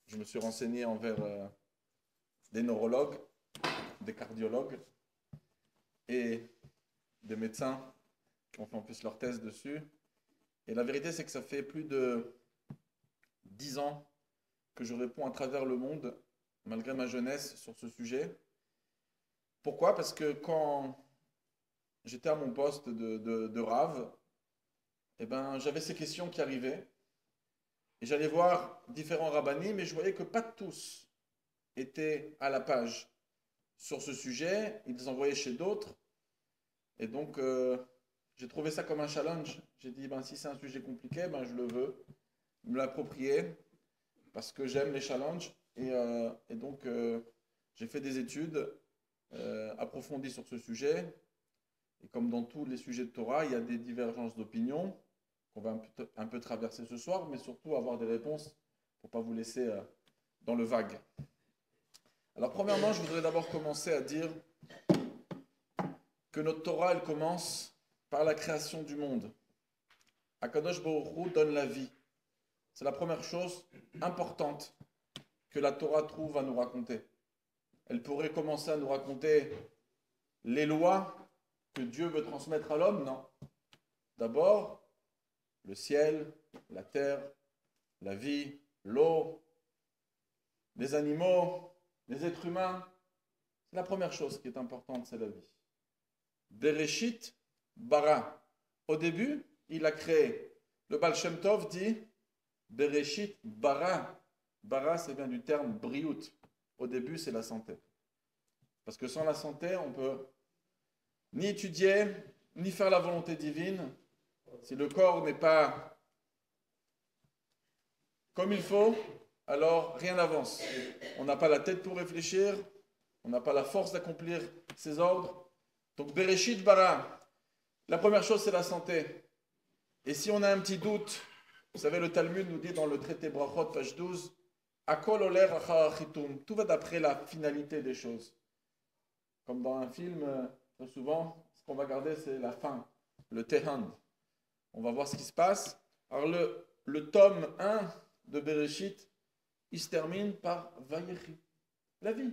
je me suis renseigné envers des neurologues, des cardiologues et des médecins qui ont fait en plus leur thèse dessus. Et la vérité, c'est que ça fait plus de 10 ans que je réponds à travers le monde, malgré ma jeunesse, sur ce sujet. Pourquoi? Parce que quand j'étais à mon poste de rave, eh ben, j'avais ces questions qui arrivaient. Et j'allais voir différents rabbinis, mais je voyais que pas tous étaient à la page sur ce sujet. Ils les envoyaient chez d'autres. Et donc, j'ai trouvé ça comme un challenge. J'ai dit, ben, si c'est un sujet compliqué, ben, je le veux me l'approprier parce que j'aime les challenges. Et donc, j'ai fait des études approfondies sur ce sujet. Et comme dans tous les sujets de Torah, il y a des divergences d'opinion qu'on va un peu traverser ce soir, mais surtout avoir des réponses pour ne pas vous laisser dans le vague. Alors, premièrement, je voudrais d'abord commencer à dire que notre Torah, elle commence par la création du monde. Akadosh Baruch Hu donne la vie. C'est la première chose importante que la Torah trouve à nous raconter. Elle pourrait commencer à nous raconter les lois que Dieu veut transmettre à l'homme, non. D'abord, le ciel, la terre, la vie, l'eau, les animaux, les êtres humains. C'est la première chose qui est importante, c'est la vie. Bereshit bara. Au début, il a créé. Le Baal Shem Tov dit Bereshit bara. Bara, c'est bien du terme briout. Au début, c'est la santé. Parce que sans la santé, on peut ni étudier, ni faire la volonté divine. Si le corps n'est pas comme il faut, alors rien n'avance. On n'a pas la tête pour réfléchir, on n'a pas la force d'accomplir ses ordres. Donc, Bereshit bara. La première chose, c'est la santé. Et si on a un petit doute, vous savez, le Talmud nous dit dans le traité Brachot, page 12, Akol oler achar achitum. Tout va d'après la finalité des choses. Comme dans un film, très souvent, ce qu'on va garder, c'est la fin, le Tehan. On va voir ce qui se passe. Alors, le tome 1 de Bereshit, il se termine par Vayechi, la vie.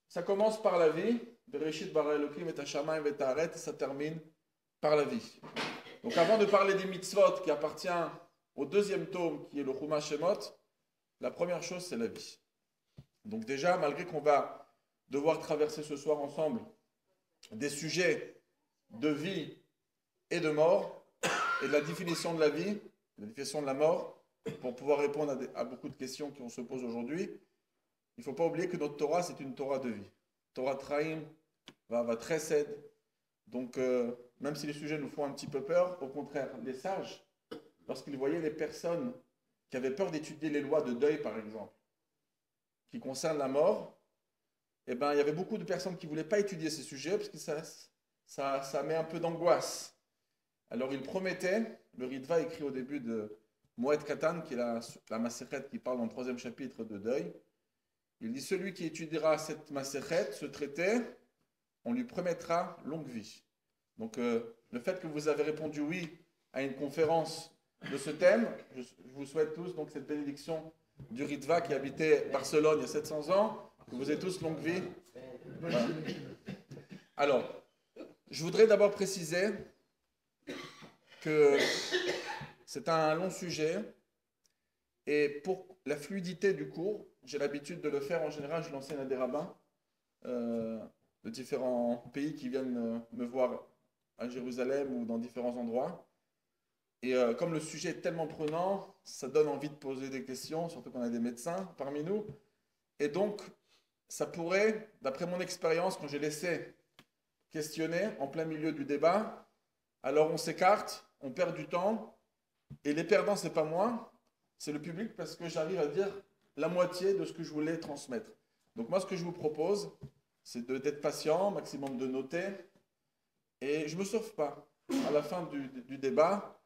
Ça commence par la vie. Bereshit bara Elokim et hashamayim et haaretz, et ça termine par la vie. Donc avant de parler des mitzvot qui appartient au deuxième tome qui est le Chumash Shemot, la première chose c'est la vie. Donc déjà, malgré qu'on va devoir traverser ce soir ensemble des sujets de vie et de mort, et de la définition de la vie, de la définition de la mort, pour pouvoir répondre à beaucoup de questions qu'on se pose aujourd'hui, il ne faut pas oublier que notre Torah c'est une Torah de vie. Torah Traim, va Tresed. Donc, même si les sujets nous font un petit peu peur, au contraire, les sages, lorsqu'ils voyaient les personnes qui avaient peur d'étudier les lois de deuil, par exemple, qui concernent la mort, eh ben, il y avait beaucoup de personnes qui ne voulaient pas étudier ces sujets parce que ça met un peu d'angoisse. Alors, ils promettaient, le Ritva écrit au début de Moed Katan, qui est la Masechet qui parle dans le 3e chapitre de deuil, il dit celui qui étudiera cette Masechet, ce traité, on lui promettra longue vie. Donc, le fait que vous avez répondu oui à une conférence de ce thème, je vous souhaite tous donc cette bénédiction du Ritva qui habitait Barcelone il y a 700 ans, que vous ayez tous longue vie. Voilà. Alors, je voudrais d'abord préciser que c'est un long sujet et pour la fluidité du cours, j'ai l'habitude de le faire en général, je l'enseigne à des rabbins de différents pays qui viennent me voir à Jérusalem ou dans différents endroits. Et comme le sujet est tellement prenant, ça donne envie de poser des questions, surtout qu'on a des médecins parmi nous. Et donc, ça pourrait, d'après mon expérience, quand j'ai laissé questionner en plein milieu du débat, alors on s'écarte, on perd du temps, et les perdants, c'est pas moi, c'est le public, parce que j'arrive à dire la moitié de ce que je voulais transmettre. Donc moi, ce que je vous propose, c'est d'être patient, maximum de noter, et je ne me sauve pas. À la fin du débat,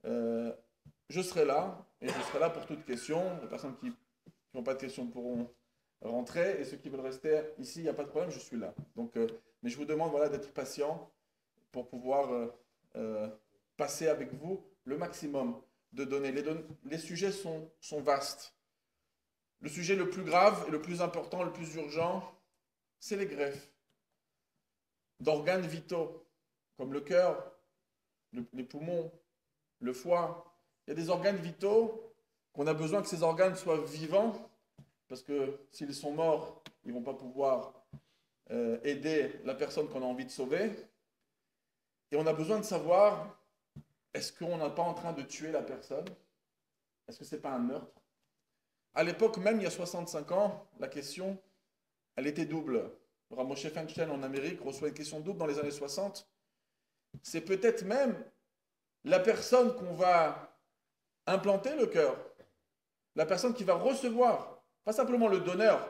je serai là, et je serai là pour toute question. Les personnes qui n'ont pas de questions pourront rentrer, et ceux qui veulent rester ici, il n'y a pas de problème, je suis là. Donc, mais je vous demande voilà, d'être patient pour pouvoir passer avec vous le maximum de données. Les sujets sont vastes. le sujet le plus grave et le plus important, le plus urgent, c'est les greffes d'organes vitaux, comme le cœur, les poumons, le foie. Il y a des organes vitaux qu'on a besoin que ces organes soient vivants, parce que s'ils sont morts, ils ne vont pas pouvoir aider la personne qu'on a envie de sauver. Et on a besoin de savoir, est-ce qu'on n'est pas en train de tuer la personne? Est-ce que ce n'est pas un meurtre? À l'époque, même il y a 65 ans, la question, elle était double. Rav Moshe Feinstein en Amérique reçoit une question double dans les années 60. C'est peut-être même la personne qu'on va implanter le cœur, la personne qui va recevoir, pas simplement le donneur.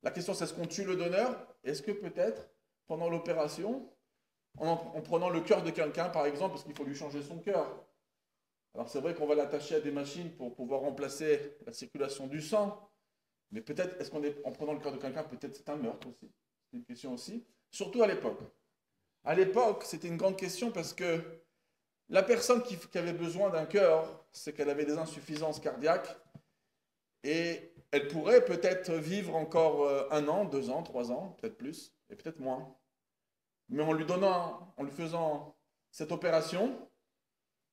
La question, c'est est-ce qu'on tue le donneur? Est-ce que peut-être, pendant l'opération, en prenant le cœur de quelqu'un, par exemple, parce qu'il faut lui changer son cœur. Alors c'est vrai qu'on va l'attacher à des machines pour pouvoir remplacer la circulation du sang, mais peut-être, est-ce qu'on est, en prenant le cœur de quelqu'un, peut-être c'est un meurtre aussi. C'est une question aussi, surtout à l'époque. À l'époque, c'était une grande question parce que la personne qui avait besoin d'un cœur, c'est qu'elle avait des insuffisances cardiaques et elle pourrait peut-être vivre encore 1 an, 2 ans, 3 ans, peut-être plus et peut-être moins. Mais en lui faisant cette opération,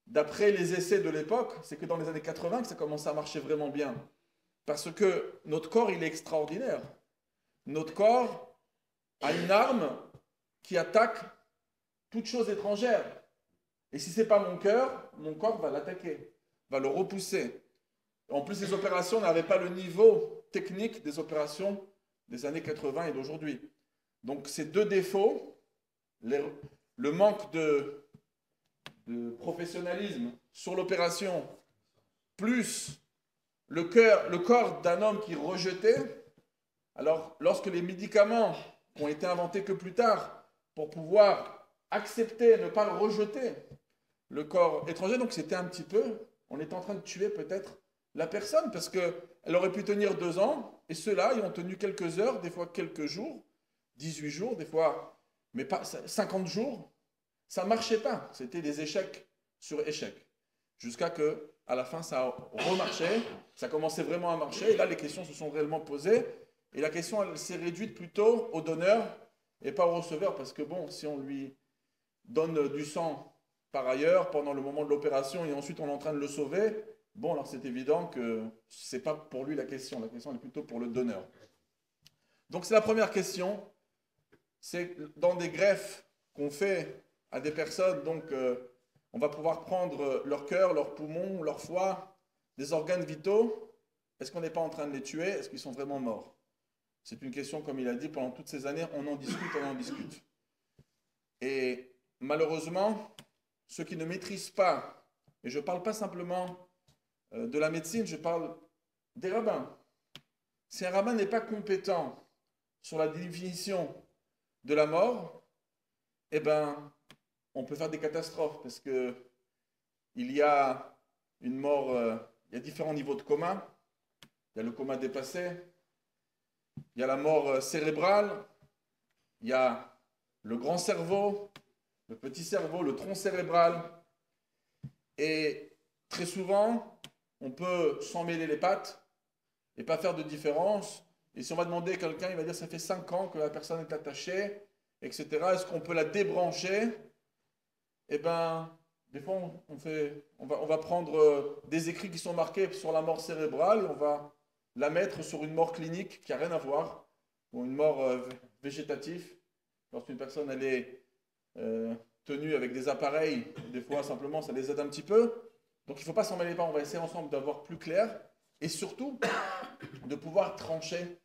d'après les essais de l'époque, c'est que dans les années 80 que ça commençait à marcher vraiment bien. Parce que notre corps, il est extraordinaire. Notre corps a une arme qui attaque toute chose étrangère. Et si ce n'est pas mon corps va l'attaquer, va le repousser. En plus, les opérations n'avaient pas le niveau technique des opérations des années 80 et d'aujourd'hui. Donc ces deux défauts, le manque de professionnalisme sur l'opération, plus le corps d'un homme qui rejetait, alors lorsque les médicaments ont été inventés que plus tard pour pouvoir accepter, ne pas rejeter le corps étranger, donc c'était un petit peu, on était en train de tuer peut-être la personne, parce qu'elle aurait pu tenir 2 ans, et ceux-là, ils ont tenu quelques heures, des fois quelques jours, 18 jours, des fois, mais pas 50 jours, ça ne marchait pas. C'était des échecs sur échecs. Jusqu'à que, à la fin, ça a remarché, ça commençait vraiment à marcher, et là, les questions se sont réellement posées, et la question, elle s'est réduite plutôt au donneur et pas au receveur, parce que bon, si on lui donne du sang par ailleurs pendant le moment de l'opération et ensuite on est en train de le sauver, bon, alors c'est évident que ce n'est pas pour lui la question est plutôt pour le donneur. Donc c'est la première question, c'est dans des greffes qu'on fait à des personnes, donc on va pouvoir prendre leur cœur, leur poumon, leur foie, des organes vitaux, est-ce qu'on n'est pas en train de les tuer? Est-ce qu'ils sont vraiment morts? C'est une question, comme il a dit, pendant toutes ces années, on en discute. Et malheureusement, ceux qui ne maîtrisent pas, et je ne parle pas simplement de la médecine, je parle des rabbins. Si un rabbin n'est pas compétent sur la définition de la mort, eh ben, on peut faire des catastrophes, parce que il y a une mort, il y a différents niveaux de coma. Il y a le coma dépassé, il y a la mort cérébrale, il y a le grand cerveau, le petit cerveau, le tronc cérébral. Et très souvent, on peut s'en mêler les pattes et pas faire de différence. Et si on va demander à quelqu'un, il va dire ça fait 5 ans que la personne est attachée, etc. Est-ce qu'on peut la débrancher? Eh bien, des fois, on va prendre des écrits qui sont marqués sur la mort cérébrale et on va la mettre sur une mort clinique qui n'a rien à voir, ou une mort végétative. Lorsqu'une personne elle est tenue avec des appareils, des fois simplement ça les aide un petit peu. Donc il ne faut pas s'en mêler pas, on va essayer ensemble d'avoir plus clair et surtout de pouvoir trancher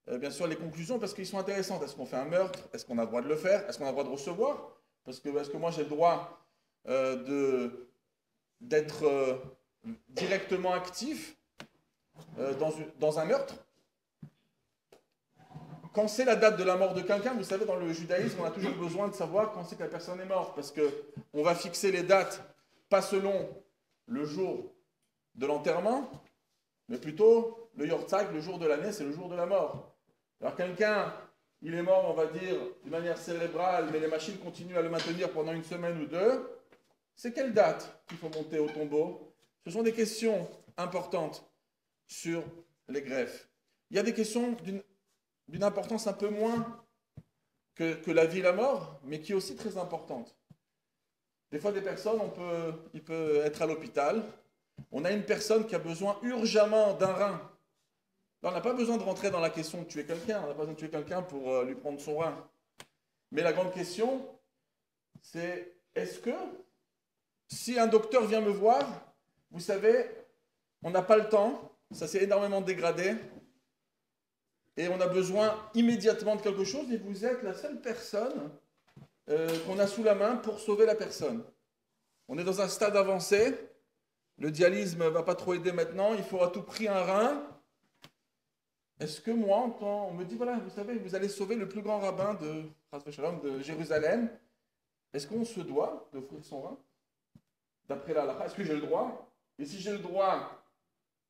bien sûr les conclusions parce qu'ils sont intéressantes. Est-ce qu'on fait un meurtre? Est-ce qu'on a le droit de le faire? Est-ce qu'on a le droit de recevoir? Parce que est-ce que moi j'ai le droit d'être directement actif dans un meurtre? Quand c'est la date de la mort de quelqu'un, vous savez, dans le judaïsme, on a toujours besoin de savoir quand c'est que la personne est morte, parce qu'on va fixer les dates, pas selon le jour de l'enterrement, mais plutôt le yortzak, le jour de l'année, c'est le jour de la mort. Alors quelqu'un, il est mort, on va dire, d'une manière cérébrale, mais les machines continuent à le maintenir pendant 1 semaine ou 2, c'est quelle date qu'il faut monter au tombeau? Ce sont des questions importantes sur les greffes. Il y a des questions d'une importance un peu moins que la vie et la mort, mais qui est aussi très importante. Des fois, des personnes, il peut être à l'hôpital. On a une personne qui a besoin urgemment d'un rein. Là, on n'a pas besoin de rentrer dans la question de tuer quelqu'un. On n'a pas besoin de tuer quelqu'un pour lui prendre son rein. Mais la grande question, c'est est-ce que si un docteur vient me voir, vous savez, on n'a pas le temps, ça s'est énormément dégradé, et on a besoin immédiatement de quelque chose, et vous êtes la seule personne qu'on a sous la main pour sauver la personne. On est dans un stade avancé, le dialyse ne va pas trop aider maintenant, il faut à tout prix un rein. Est-ce que moi, quand on me dit, voilà, vous savez, vous allez sauver le plus grand rabbin de Jérusalem, est-ce qu'on se doit d'offrir son rein? D'après la halakha, est-ce que j'ai le droit? Et si j'ai le droit,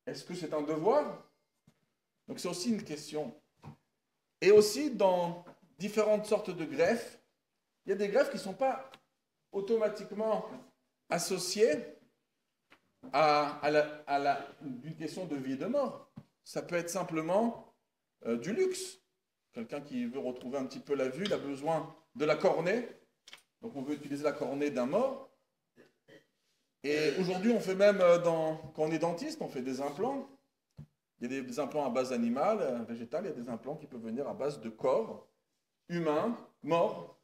est-ce que c'est un devoir? Donc c'est aussi une question. Et aussi, dans différentes sortes de greffes, il y a des greffes qui ne sont pas automatiquement associées à une question de vie et de mort. Ça peut être simplement du luxe. Quelqu'un qui veut retrouver un petit peu la vue, il a besoin de la cornée. Donc on veut utiliser la cornée d'un mort. Et aujourd'hui, on fait même, quand on est dentiste, on fait des implants. Il y a des implants à base animale, végétale, il y a des implants qui peuvent venir à base de corps humain, mort.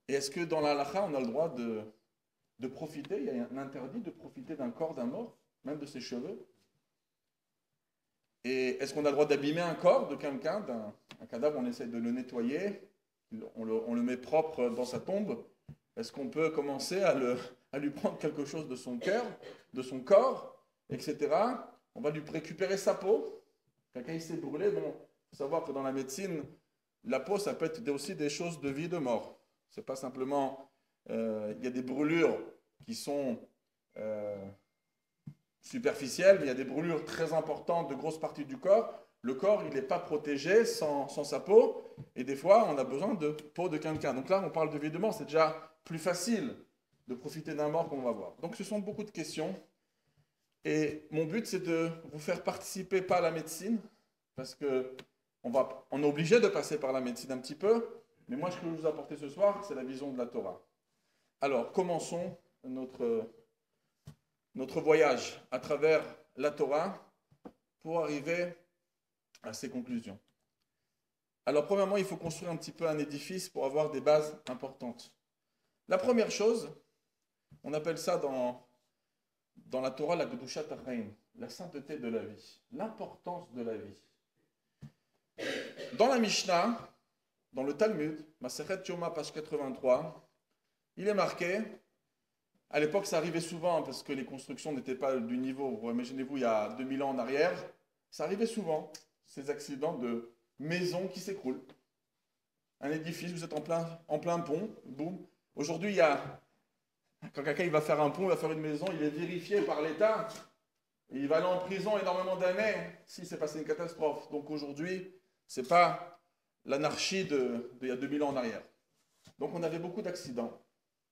Et est-ce que dans la halakha, on a le droit de profiter, il y a un interdit de profiter d'un corps d'un mort, même de ses cheveux? Et est-ce qu'on a le droit d'abîmer un corps de quelqu'un, un cadavre, on essaie de le nettoyer, on le met propre dans sa tombe? Est-ce qu'on peut commencer à lui prendre quelque chose de son cœur, de son corps, etc. On va lui récupérer sa peau. Quelqu'un il s'est brûlé, bon, il faut savoir que dans la médecine, la peau, ça peut être aussi des choses de vie et de mort. C'est pas simplement, il y a des brûlures qui sont superficielles, mais il y a des brûlures très importantes de grosses parties du corps. Le corps, il n'est pas protégé sans sa peau, et des fois, on a besoin de peau de quelqu'un. Donc là, on parle de vie et de mort, c'est déjà plus facile de profiter d'un mort qu'on va voir. Donc ce sont beaucoup de questions. Et mon but, c'est de vous faire participer pas à la médecine, parce qu'on est obligé de passer par la médecine un petit peu, mais moi, ce que je vais vous apporter ce soir, c'est la vision de la Torah. Alors, commençons notre voyage à travers la Torah pour arriver à ces conclusions. Alors, premièrement, il faut construire un petit peu un édifice pour avoir des bases importantes. La première chose, on appelle ça dans la Torah la Kedushat HaChaim, la sainteté de la vie, l'importance de la vie. Dans la Mishnah, dans le Talmud, Masechet Yoma, page 83, il est marqué, à l'époque ça arrivait souvent parce que les constructions n'étaient pas du niveau, imaginez-vous il y a 2000 ans en arrière, ça arrivait souvent, ces accidents de maisons qui s'écroulent. Un édifice, vous êtes en plein pont, boum. Aujourd'hui, quand quelqu'un il va faire un pont, il va faire une maison, il est vérifié par l'État, et il va aller en prison énormément d'années s'il s'est passé une catastrophe. Donc aujourd'hui, ce n'est pas l'anarchie d'il y a 2000 ans en arrière. Donc on avait beaucoup d'accidents,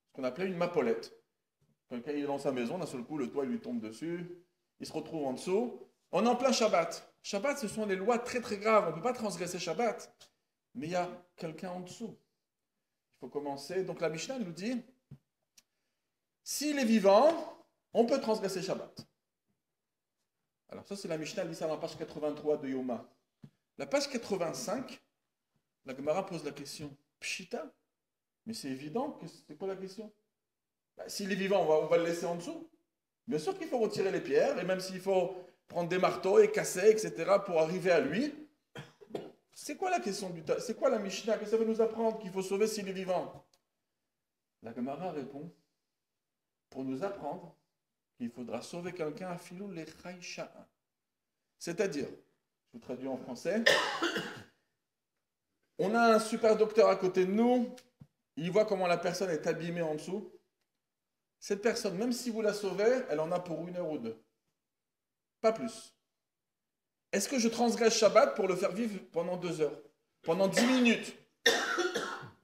ce qu'on appelait une mappolette. Quelqu'un il est dans sa maison, d'un seul coup, le toit lui tombe dessus, il se retrouve en dessous. On est en plein Shabbat. Shabbat, ce sont des lois très très graves, on ne peut pas transgresser Shabbat. Mais il y a quelqu'un en dessous. Il faut commencer. Donc la Mishnah nous dit, s'il est vivant, on peut transgresser Shabbat. Alors ça c'est la Mishnah, elle dit ça dans la page 83 de Yoma. La page 85, la Gemara pose la question, Pshita, mais c'est évident, c'est quoi la question? S'il est vivant, on va le laisser en dessous. Bien sûr qu'il faut retirer les pierres, et même s'il faut prendre des marteaux et casser, etc., pour arriver à lui. C'est quoi la question c'est quoi la Mishnah? Qu'est-ce que ça veut nous apprendre qu'il faut sauver s'il est vivant? La Gemara répond, pour nous apprendre qu'il faudra sauver quelqu'un à filou les chaïcha'a. C'est-à-dire, je vous traduis en français, on a un super docteur à côté de nous, il voit comment la personne est abîmée en dessous. Cette personne, même si vous la sauvez, elle en a pour 1 heure ou 2. Pas plus. Est-ce que je transgresse Shabbat pour le faire vivre pendant 2 heures? Pendant 10 minutes?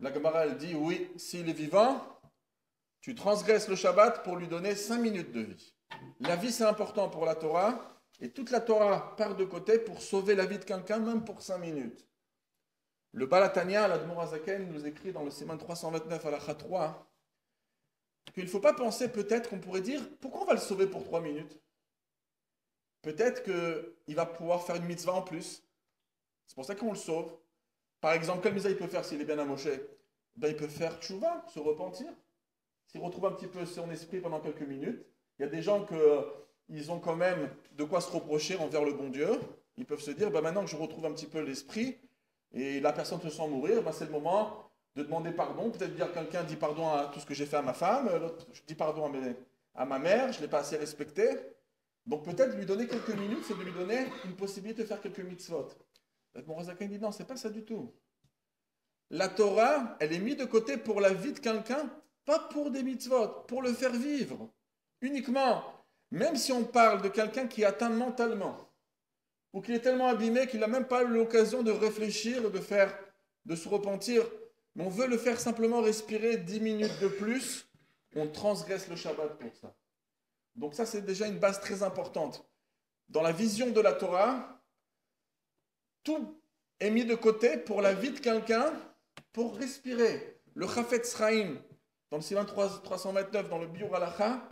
La Gemara, elle dit, oui, s'il est vivant, tu transgresses le Shabbat pour lui donner 5 minutes de vie. La vie, c'est important pour la Torah. Et toute la Torah part de côté pour sauver la vie de quelqu'un, même pour 5 minutes. Le Balatania, l'Admor Azaken, nous écrit dans le Siman 329 à la 3 qu'il ne faut pas penser peut-être qu'on pourrait dire pourquoi on va le sauver pour 3 minutes. Peut-être qu'il va pouvoir faire une mitzvah en plus. C'est pour ça qu'on le sauve. Par exemple, quelle mitzvah il peut faire s'il est bien amoché? Ben, il peut faire tchouva, se repentir. S'il retrouve un petit peu son esprit pendant quelques minutes. Il y a des gens qu'ils ont quand même de quoi se reprocher envers le bon Dieu. Ils peuvent se dire, ben, maintenant que je retrouve un petit peu l'esprit et la personne se sent mourir, ben, c'est le moment de demander pardon. Peut-être dire quelqu'un dit pardon à tout ce que j'ai fait à ma femme, l'autre je dis pardon à ma mère, je ne l'ai pas assez respecté. Donc peut-être lui donner quelques minutes, c'est de lui donner une possibilité de faire quelques mitzvot. Mon Razaka dit non, c'est pas ça du tout. La Torah, elle est mise de côté pour la vie de quelqu'un, pas pour des mitzvot, pour le faire vivre. Uniquement, même si on parle de quelqu'un qui est atteint mentalement, ou qui est tellement abîmé qu'il n'a même pas eu l'occasion de réfléchir, de se repentir, mais on veut le faire simplement respirer 10 minutes de plus, on transgresse le Shabbat pour ça. Donc ça, c'est déjà une base très importante. Dans la vision de la Torah, tout est mis de côté pour la vie de quelqu'un, pour respirer. Le Chafetz Chaim, dans le Siman 329, dans le Biur Halacha,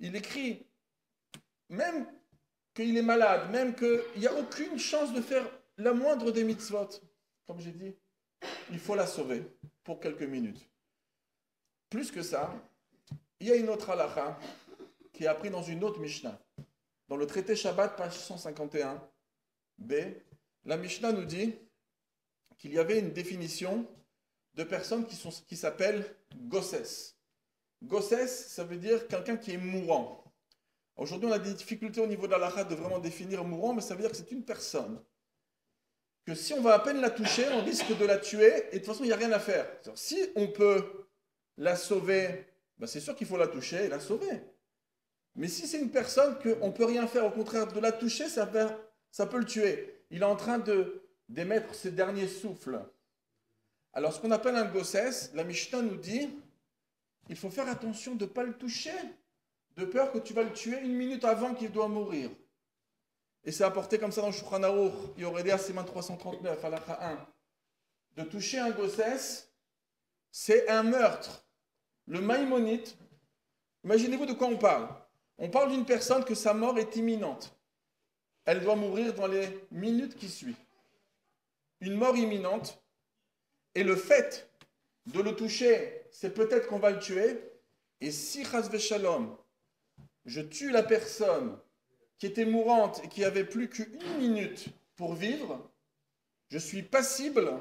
il écrit, même qu'il est malade, même qu'il n'y a aucune chance de faire la moindre des mitzvot, comme j'ai dit, il faut la sauver pour quelques minutes. Plus que ça, il y a une autre Halacha qui est appris dans une autre Mishnah. Dans le traité Shabbat, page 151b, la Mishnah nous dit qu'il y avait une définition de personnes qui s'appellent Gosses. Gosses, ça veut dire quelqu'un qui est mourant. Aujourd'hui, on a des difficultés au niveau de l'halakha de vraiment définir mourant, mais ça veut dire que c'est une personne que si on va à peine la toucher, on risque de la tuer, et de toute façon, il n'y a rien à faire. Si on peut la sauver, ben c'est sûr qu'il faut la toucher et la sauver. Mais si c'est une personne qu'on ne peut rien faire, au contraire, de la toucher, ça peut le tuer. Il est en train d'émettre ses derniers souffles. Alors, ce qu'on appelle un gossès, la Mishnah nous dit, il faut faire attention de ne pas le toucher, de peur que tu vas le tuer une minute avant qu'il doit mourir. Et c'est apporté comme ça dans le Shulchan Aruch, il y aurait dit à Siman 339, halakha 1. De toucher un gossès, c'est un meurtre. Le Maïmonite, imaginez-vous de quoi on parle. On parle d'une personne que sa mort est imminente. Elle doit mourir dans les minutes qui suivent. Une mort imminente. Et le fait de le toucher, c'est peut-être qu'on va le tuer. Et si, chas v'shalom, je tue la personne qui était mourante et qui avait plus qu'une minute pour vivre, je suis passible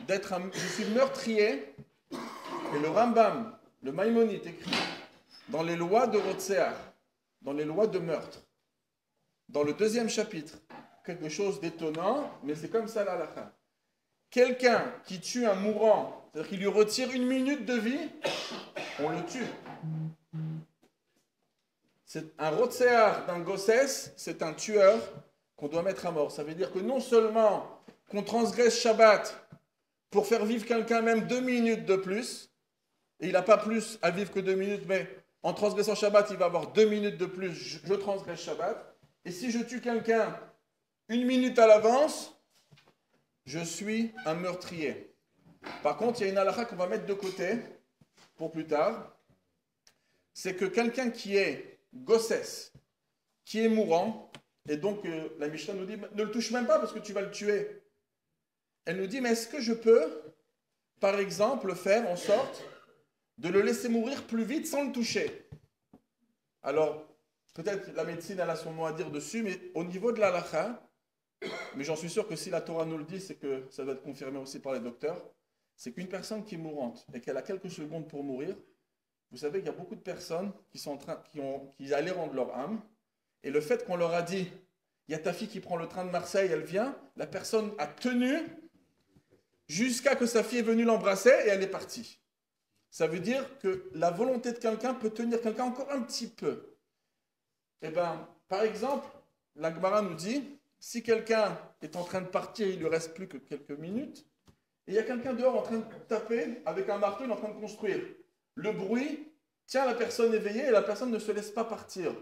je suis meurtrier. Et le Rambam, le Maïmonide, écrit dans les lois de Rotseach, dans les lois de meurtre, dans le 2e chapitre, quelque chose d'étonnant, mais c'est comme ça l'halakha. Quelqu'un qui tue un mourant, c'est-à-dire qu'il lui retire une minute de vie, on le tue. C'est un Rotseach d'un Gossès, c'est un tueur qu'on doit mettre à mort. Ça veut dire que non seulement qu'on transgresse Shabbat pour faire vivre quelqu'un même 2 minutes de plus, et il n'a pas plus à vivre que 2 minutes, mais en transgressant Shabbat, il va avoir 2 minutes de plus, je transgresse Shabbat. Et si je tue quelqu'un 1 minute à l'avance, je suis un meurtrier. Par contre, il y a une halakha qu'on va mettre de côté pour plus tard. C'est que quelqu'un qui est gossès, qui est mourant, et donc la Mishnah nous dit, ne le touche même pas parce que tu vas le tuer. Elle nous dit, mais est-ce que je peux, par exemple, faire en sorte de le laisser mourir plus vite sans le toucher? Alors, peut-être la médecine elle a son mot à dire dessus, mais au niveau de l'halakha, mais j'en suis sûr que si la Torah nous le dit, c'est que ça doit être confirmé aussi par les docteurs, c'est qu'une personne qui est mourante et qu'elle a quelques secondes pour mourir, vous savez qu'il y a beaucoup de personnes qui allaient rendre leur âme, et le fait qu'on leur a dit, il y a ta fille qui prend le train de Marseille, elle vient, la personne a tenu jusqu'à que sa fille est venue l'embrasser et elle est partie. Ça veut dire que la volonté de quelqu'un peut tenir quelqu'un encore un petit peu. Eh bien, par exemple, la Gemara nous dit, si quelqu'un est en train de partir, il ne lui reste plus que quelques minutes, et il y a quelqu'un dehors en train de taper avec un marteau, il est en train de construire. Le bruit tient la personne éveillée et la personne ne se laisse pas partir.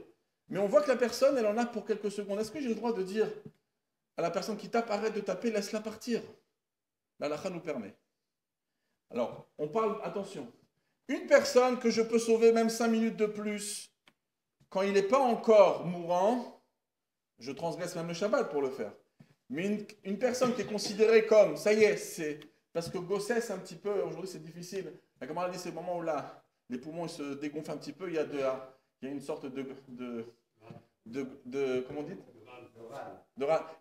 Mais on voit que la personne, elle en a pour quelques secondes. Est-ce que j'ai le droit de dire à la personne qui tape, arrête de taper, laisse-la partir? La halakha nous permet. Alors, on parle, attention, une personne que je peux sauver même 5 minutes de plus, quand il n'est pas encore mourant, je transgresse même le Shabbat pour le faire. Mais une personne qui est considérée comme, ça y est, c'est parce que gossesse un petit peu, aujourd'hui c'est difficile. La camarade dit c'est le moment où là, les poumons se dégonflent un petit peu, il y a une sorte comment on dit,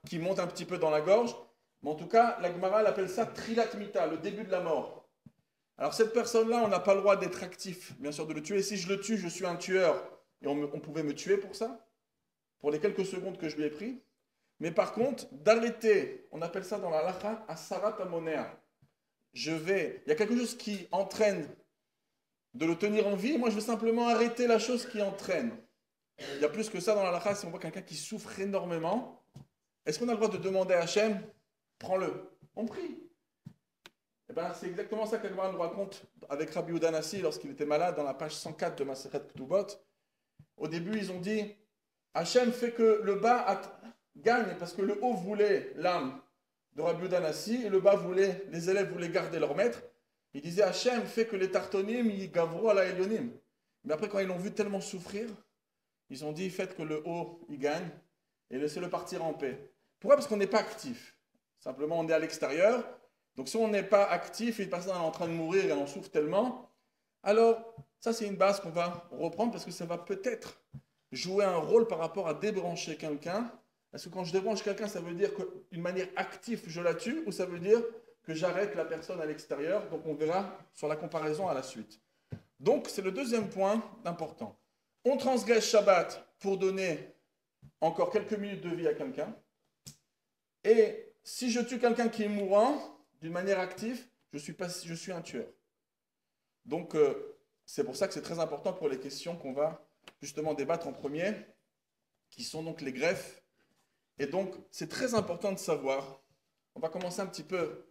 qui monte un petit peu dans la gorge. Mais en tout cas, la Gemara elle appelle ça trilat mita, le début de la mort. Alors cette personne-là, on n'a pas le droit d'être actif, bien sûr, de le tuer. Si je le tue, je suis un tueur et on pouvait me tuer pour ça, pour les quelques secondes que je lui ai pris. Mais par contre, d'arrêter, on appelle ça dans la halakha, asarat amonea. Il y a quelque chose qui entraîne de le tenir en vie, moi je veux simplement arrêter la chose qui entraîne. Il y a plus que ça dans la halakha, si on voit quelqu'un qui souffre énormément, est-ce qu'on a le droit de demander à Hachem, prends-le? On prie. Eh ben, c'est exactement ça que l'Agmara nous raconte avec Rabbi Yehuda Hanassi lorsqu'il était malade dans la page 104 de Masechet Ketubot. Au début, ils ont dit Hachem fait que le bas gagne parce que le haut voulait l'âme de Rabbi Yehuda Hanassi et le bas voulait, les élèves voulaient garder leur maître. Il disait Hachem fait que les tartonim y gavro à la elyonim. Mais après, quand ils l'ont vu tellement souffrir, ils ont dit faites que le haut y gagne et laissez-le partir en paix. Pourquoi? Parce qu'on n'est pas actif. Simplement, on est à l'extérieur. Donc si on n'est pas actif et une personne est en train de mourir et on souffre tellement, alors ça c'est une base qu'on va reprendre parce que ça va peut-être jouer un rôle par rapport à débrancher quelqu'un. Est-ce que quand je débranche quelqu'un, ça veut dire qu'une manière active je la tue ou ça veut dire que j'arrête la personne à l'extérieur? Donc on verra sur la comparaison à la suite. Donc c'est le deuxième point important. On transgresse Shabbat pour donner encore quelques minutes de vie à quelqu'un. Et si je tue quelqu'un qui est mourant, d'une manière active, je suis un tueur. Donc, c'est pour ça que c'est très important pour les questions qu'on va justement débattre en premier, qui sont donc les greffes. Et donc, c'est très important de savoir, on va commencer un petit peu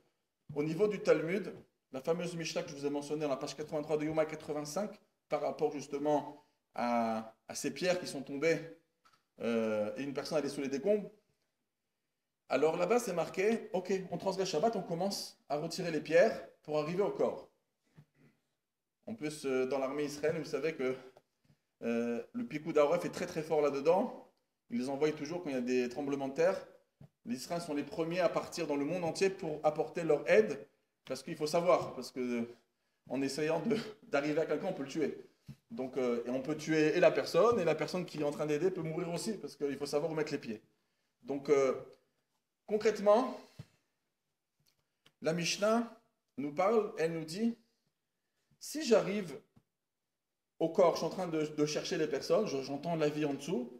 au niveau du Talmud, la fameuse Mishnah que je vous ai mentionnée dans la page 83 de Yoma 85, par rapport justement à ces pierres qui sont tombées et une personne allait sous les décombres. Alors là-bas, c'est marqué, ok, on transgresse Shabbat, on commence à retirer les pierres pour arriver au corps. En plus, dans l'armée israélienne, vous savez que le Pikoud Aref est très très fort là-dedans. Ils les envoient toujours quand il y a des tremblements de terre. Les Israéliens sont les premiers à partir dans le monde entier pour apporter leur aide, parce qu'il faut savoir, parce que en essayant d'arriver à quelqu'un, on peut le tuer. Donc, et on peut tuer et la personne qui est en train d'aider peut mourir aussi, parce qu'il faut savoir où mettre les pieds. Donc, concrètement, la Mishnah nous parle, elle nous dit, si j'arrive au corps, je suis en train de chercher les personnes, j'entends la vie en dessous,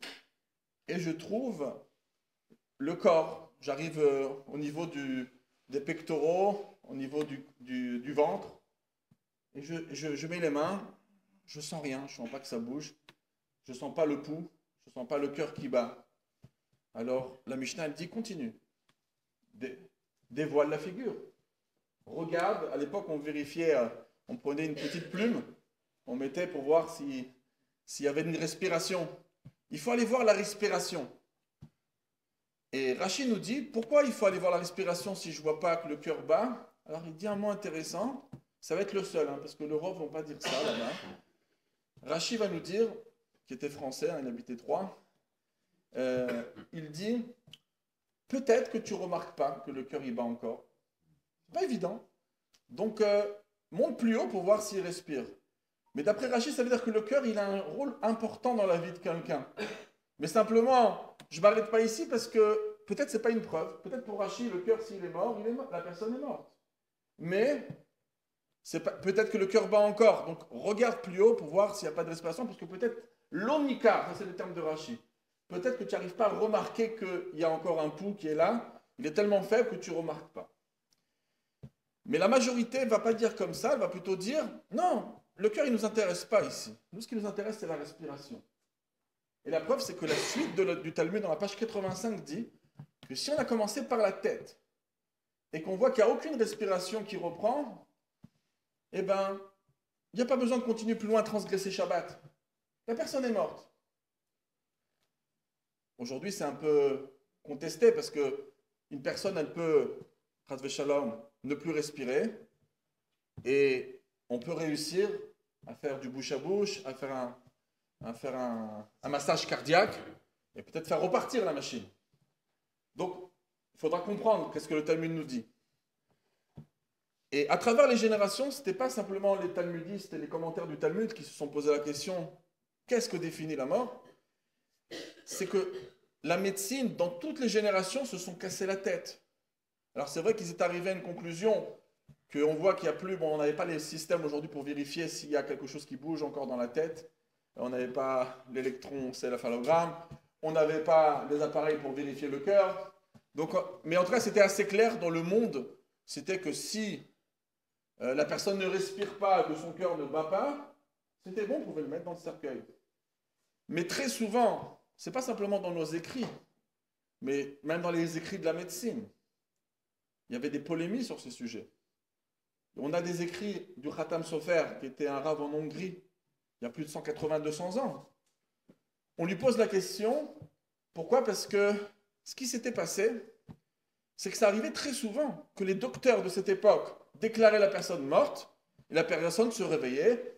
et je trouve le corps, j'arrive au niveau des pectoraux, au niveau du ventre, et je mets les mains, je sens rien, je sens pas que ça bouge, je sens pas le pouls, je sens pas le cœur qui bat. Alors la Mishnah elle dit continue. Dévoile la figure. Regarde, à l'époque on vérifiait, on prenait une petite plume, on mettait pour voir s'il y avait une respiration. Il faut aller voir la respiration. Et Rachid nous dit, pourquoi il faut aller voir la respiration si je ne vois pas que le cœur bat? Alors il dit un mot intéressant, ça va être le seul, parce que l'Europe ne va pas dire ça là-bas. Rachid va nous dire, qui était français, il habitait Troyes, il dit, peut-être que tu ne remarques pas que le cœur il bat encore. C'est pas évident. Donc, monte plus haut pour voir s'il respire. Mais d'après Rachid, ça veut dire que le cœur, il a un rôle important dans la vie de quelqu'un. Mais simplement, je ne m'arrête pas ici parce que peut-être ce n'est pas une preuve. Peut-être pour Rachid, le cœur, s'il est mort, la personne est morte. Mais peut-être que le cœur bat encore. Donc, regarde plus haut pour voir s'il n'y a pas de respiration, parce que peut-être l'onika, ça c'est le terme de Rachid. Peut-être que tu n'arrives pas à remarquer qu'il y a encore un pouls qui est là. Il est tellement faible que tu ne remarques pas. Mais la majorité ne va pas dire comme ça, elle va plutôt dire, non, le cœur, il ne nous intéresse pas ici. Nous, ce qui nous intéresse, c'est la respiration. Et la preuve, c'est que la suite du Talmud, dans la page 85, dit que si on a commencé par la tête et qu'on voit qu'il n'y a aucune respiration qui reprend, eh bien, il n'y a pas besoin de continuer plus loin à transgresser Shabbat. La personne est morte. Aujourd'hui, c'est un peu contesté parce que une personne, elle peut, chas v'shalom, ne plus respirer et on peut réussir à faire du bouche à bouche, à faire un massage cardiaque et peut-être faire repartir la machine. Donc, il faudra comprendre qu'est-ce que le Talmud nous dit. Et à travers les générations, ce n'était pas simplement les talmudistes et les commentaires du Talmud qui se sont posé la question qu'est-ce que définit la mort? C'est que la médecine, dans toutes les générations, se sont cassés la tête. Alors c'est vrai qu'ils étaient arrivés à une conclusion qu'on voit qu'il n'y a plus, bon, on n'avait pas les systèmes aujourd'hui pour vérifier s'il y a quelque chose qui bouge encore dans la tête. On n'avait pas l'électroencéphalogramme, on n'avait pas les appareils pour vérifier le cœur. Donc, mais en tout cas, c'était assez clair dans le monde, c'était que si la personne ne respire pas, que son cœur ne bat pas, c'était bon, on pouvait le mettre dans le cercueil. Mais très souvent, ce n'est pas simplement dans nos écrits, mais même dans les écrits de la médecine, il y avait des polémies sur ces sujets. On a des écrits du Khatam Sofer, qui était un rabbin en Hongrie, il y a plus de 180-200 ans. On lui pose la question, pourquoi? Parce que ce qui s'était passé, c'est que ça arrivait très souvent que les docteurs de cette époque déclaraient la personne morte, et la personne se réveillait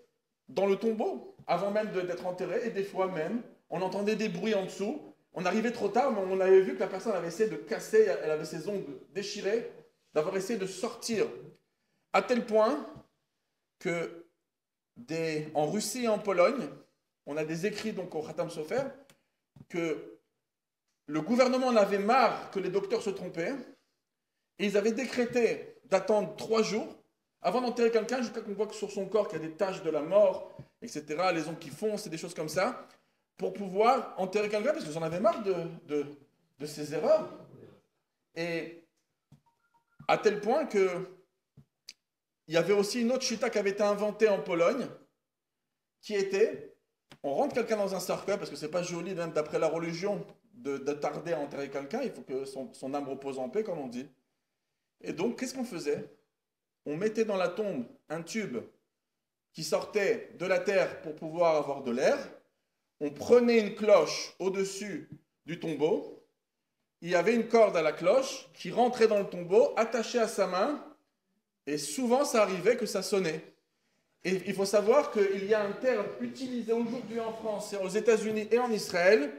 dans le tombeau, avant même d'être enterrée, et des fois même, on entendait des bruits en dessous, on arrivait trop tard, mais on avait vu que la personne avait essayé de casser, elle avait ses ongles déchirés, d'avoir essayé de sortir, à tel point que en Russie et en Pologne, on a des écrits donc au Khatam Sofer, que le gouvernement en avait marre que les docteurs se trompaient, et ils avaient décrété d'attendre 3 jours avant d'enterrer quelqu'un, jusqu'à qu'on voit que sur son corps qu'il y a des taches de la mort, etc., les ongles qui foncent, et des choses comme ça, pour pouvoir enterrer quelqu'un, parce que j'en avais marre de ces erreurs. Et à tel point que il y avait aussi une autre chita qui avait été inventée en Pologne, qui était, on rentre quelqu'un dans un cercueil, parce que c'est pas joli, même d'après la religion, de tarder à enterrer quelqu'un, il faut que son âme repose en paix, comme on dit. Et donc, qu'est-ce qu'on faisait? On mettait dans la tombe un tube qui sortait de la terre pour pouvoir avoir de l'air. On prenait une cloche au-dessus du tombeau. Il y avait une corde à la cloche qui rentrait dans le tombeau, attachée à sa main. Et souvent, ça arrivait que ça sonnait. Et il faut savoir qu'il y a un terme utilisé aujourd'hui en France, et aux États-Unis et en Israël.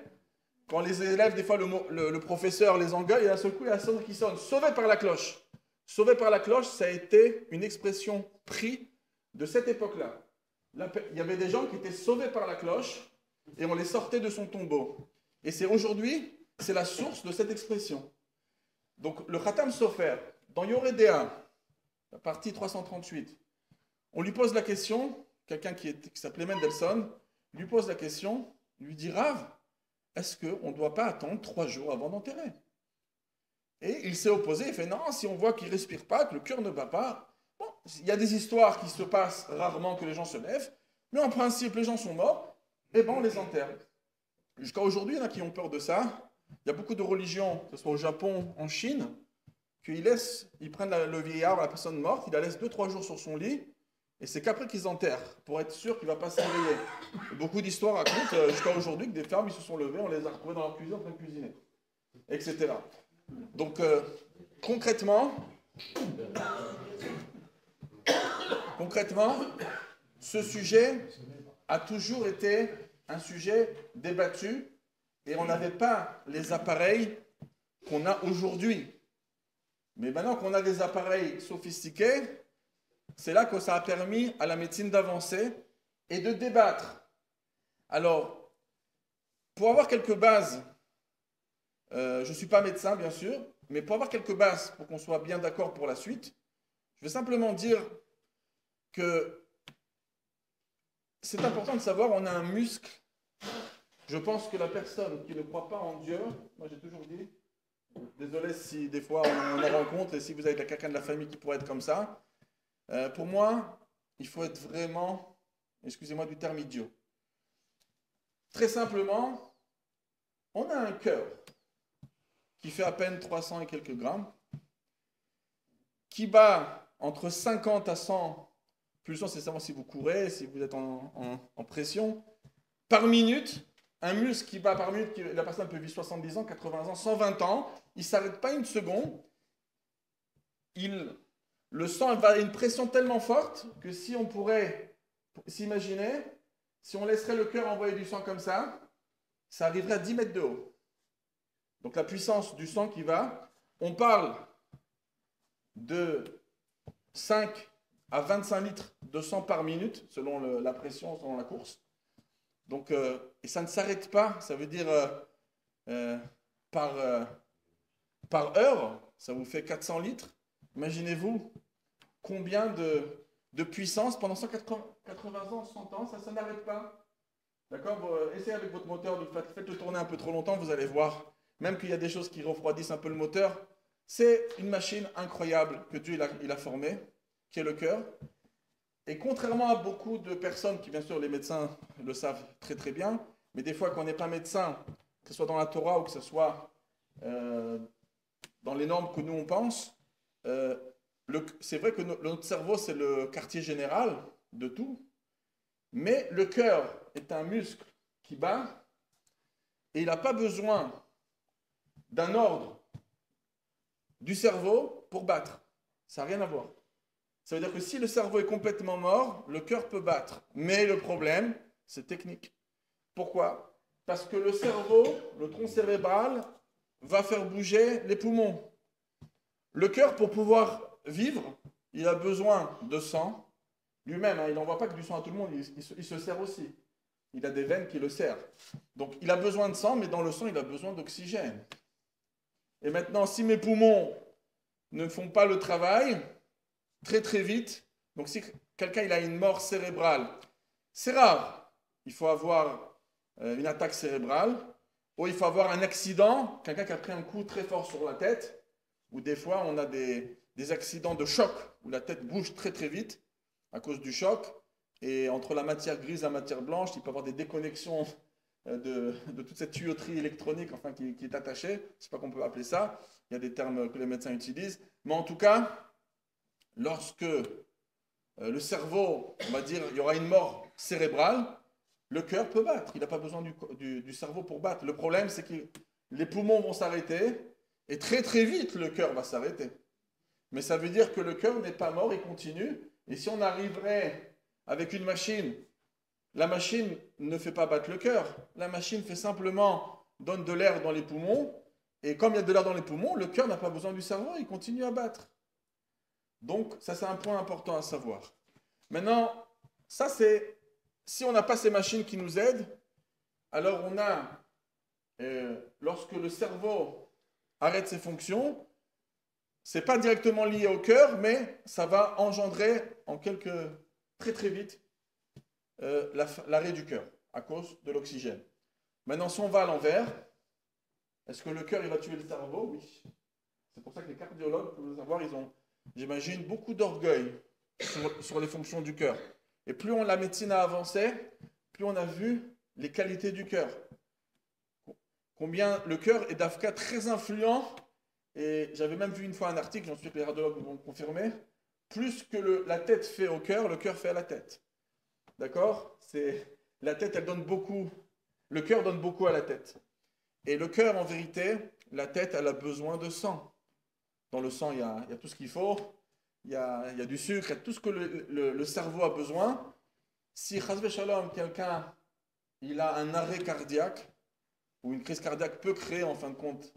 Quand les élèves, des fois, le professeur les engueule, et à ce coup, il y a un son qui sonne. Sauvé par la cloche. Sauvé par la cloche, ça a été une expression prise de cette époque-là. Il y avait des gens qui étaient sauvés par la cloche et on les sortait de son tombeau. Et c'est aujourd'hui, c'est la source de cette expression. Donc le Khatam Sofer, dans Yoredea, la partie 338, on lui pose la question, quelqu'un qui s'appelait Mendelssohn, lui pose la question, lui dit Rav, est-ce qu'on ne doit pas attendre 3 jours avant d'enterrer? Et il s'est opposé, il fait non, si on voit qu'il ne respire pas, que le cœur ne bat pas, bon, il y a des histoires qui se passent rarement que les gens se lèvent, mais en principe, les gens sont morts, et ben on les enterre. Jusqu'à aujourd'hui, il y en a qui ont peur de ça. Il y a beaucoup de religions, que ce soit au Japon, en Chine, ils prennent le vieillard, la personne morte, ils la laissent 2-3 jours sur son lit, et c'est qu'après qu'ils enterrent, pour être sûr qu'il ne va pas se réveiller. Et beaucoup d'histoires racontent jusqu'à aujourd'hui que des femmes, ils se sont levées, on les a retrouvées dans leur cuisine en train de cuisiner, etc. Donc, concrètement, ce sujet a toujours été un sujet débattu et on n'avait pas les appareils qu'on a aujourd'hui. Mais maintenant qu'on a des appareils sophistiqués, c'est là que ça a permis à la médecine d'avancer et de débattre. Alors, pour avoir quelques bases, je ne suis pas médecin bien sûr, mais pour avoir quelques bases pour qu'on soit bien d'accord pour la suite, je vais simplement dire que c'est important de savoir, on a un muscle. Je pense que la personne qui ne croit pas en Dieu, moi j'ai toujours dit, désolé si des fois on en rencontre et si vous avez quelqu'un de la famille qui pourrait être comme ça, pour moi, il faut être vraiment, excusez-moi du terme idiot. Très simplement, on a un cœur qui fait à peine 300 et quelques grammes, qui bat entre 50 à 100 pulsions, c'est savoir si vous courez, si vous êtes en pression, par minute, un muscle qui bat par minute, la personne peut vivre 70 ans, 80 ans, 120 ans, il ne s'arrête pas une seconde. Le sang va à une pression tellement forte que si on pourrait s'imaginer, si on laisserait le cœur envoyer du sang comme ça arriverait à 10 mètres de haut. Donc la puissance du sang qui va, on parle de 5 à 25 litres de sang par minute, selon la pression, selon la course. Donc, et ça ne s'arrête pas, ça veut dire par heure, ça vous fait 400 litres. Imaginez-vous combien de puissance pendant 180 ans, 100 ans, ça n'arrête pas. D'accord. Essayez avec votre moteur, faites-le tourner un peu trop longtemps, vous allez voir. Même qu'il y a des choses qui refroidissent un peu le moteur. C'est une machine incroyable que Dieu il a formée, qui est le cœur. Et contrairement à beaucoup de personnes qui, bien sûr, les médecins le savent très très bien, mais des fois, quand on n'est pas médecin, que ce soit dans la Torah ou que ce soit dans les normes que nous on pense, c'est vrai que notre cerveau, c'est le quartier général de tout, mais le cœur est un muscle qui bat et il n'a pas besoin d'un ordre du cerveau pour battre. Ça n'a rien à voir. Ça veut dire que si le cerveau est complètement mort, le cœur peut battre. Mais le problème, c'est technique. Pourquoi? Parce que le cerveau, le tronc cérébral, va faire bouger les poumons. Le cœur, pour pouvoir vivre, il a besoin de sang. Lui-même, il n'envoie pas que du sang à tout le monde, il se sert aussi. Il a des veines qui le servent. Donc il a besoin de sang, mais dans le sang, il a besoin d'oxygène. Et maintenant, si mes poumons ne font pas le travail, très très vite, donc si quelqu'un il a une mort cérébrale, c'est rare. Il faut avoir une attaque cérébrale, ou il faut avoir un accident, quelqu'un qui a pris un coup très fort sur la tête, ou des fois on a des accidents de choc, où la tête bouge très très vite à cause du choc, et entre la matière grise et la matière blanche, il peut y avoir des déconnexions de toute cette tuyauterie électronique enfin, qui est attachée. Je ne sais pas qu'on peut appeler ça. Il y a des termes que les médecins utilisent. Mais en tout cas, lorsque le cerveau, on va dire, il y aura une mort cérébrale, le cœur peut battre. Il n'a pas besoin du cerveau pour battre. Le problème, c'est que les poumons vont s'arrêter et très très vite, le cœur va s'arrêter. Mais ça veut dire que le cœur n'est pas mort, il continue. Et si on arriverait avec une machine, la machine ne fait pas battre le cœur. La machine fait simplement donne de l'air dans les poumons. Et comme il y a de l'air dans les poumons, le cœur n'a pas besoin du cerveau, il continue à battre. Donc, ça, c'est un point important à savoir. Maintenant, ça, c'est si on n'a pas ces machines qui nous aident, alors on a, lorsque le cerveau arrête ses fonctions, ce n'est pas directement lié au cœur, mais ça va engendrer très très vite l'arrêt du cœur à cause de l'oxygène. Maintenant, si on va à l'envers, est-ce que le cœur il va tuer le cerveau? Oui. C'est pour ça que les cardiologues, pour le savoir, ils ont, j'imagine, beaucoup d'orgueil sur les fonctions du cœur. Et plus la médecine a avancé, plus on a vu les qualités du cœur. Combien le cœur est d'Afka très influent. Et j'avais même vu une fois un article, j'en suis que les radiologues vont confirmer, plus que la tête fait au cœur, le cœur fait à la tête. D'accord? La tête, elle donne beaucoup, le cœur donne beaucoup à la tête. Et le cœur, en vérité, la tête, elle a besoin de sang. Dans le sang, il y a tout ce qu'il faut, il y a du sucre, il y a tout ce que le cerveau a besoin. Si, chasvé shalom, quelqu'un, il a un arrêt cardiaque, ou une crise cardiaque peut créer, en fin de compte,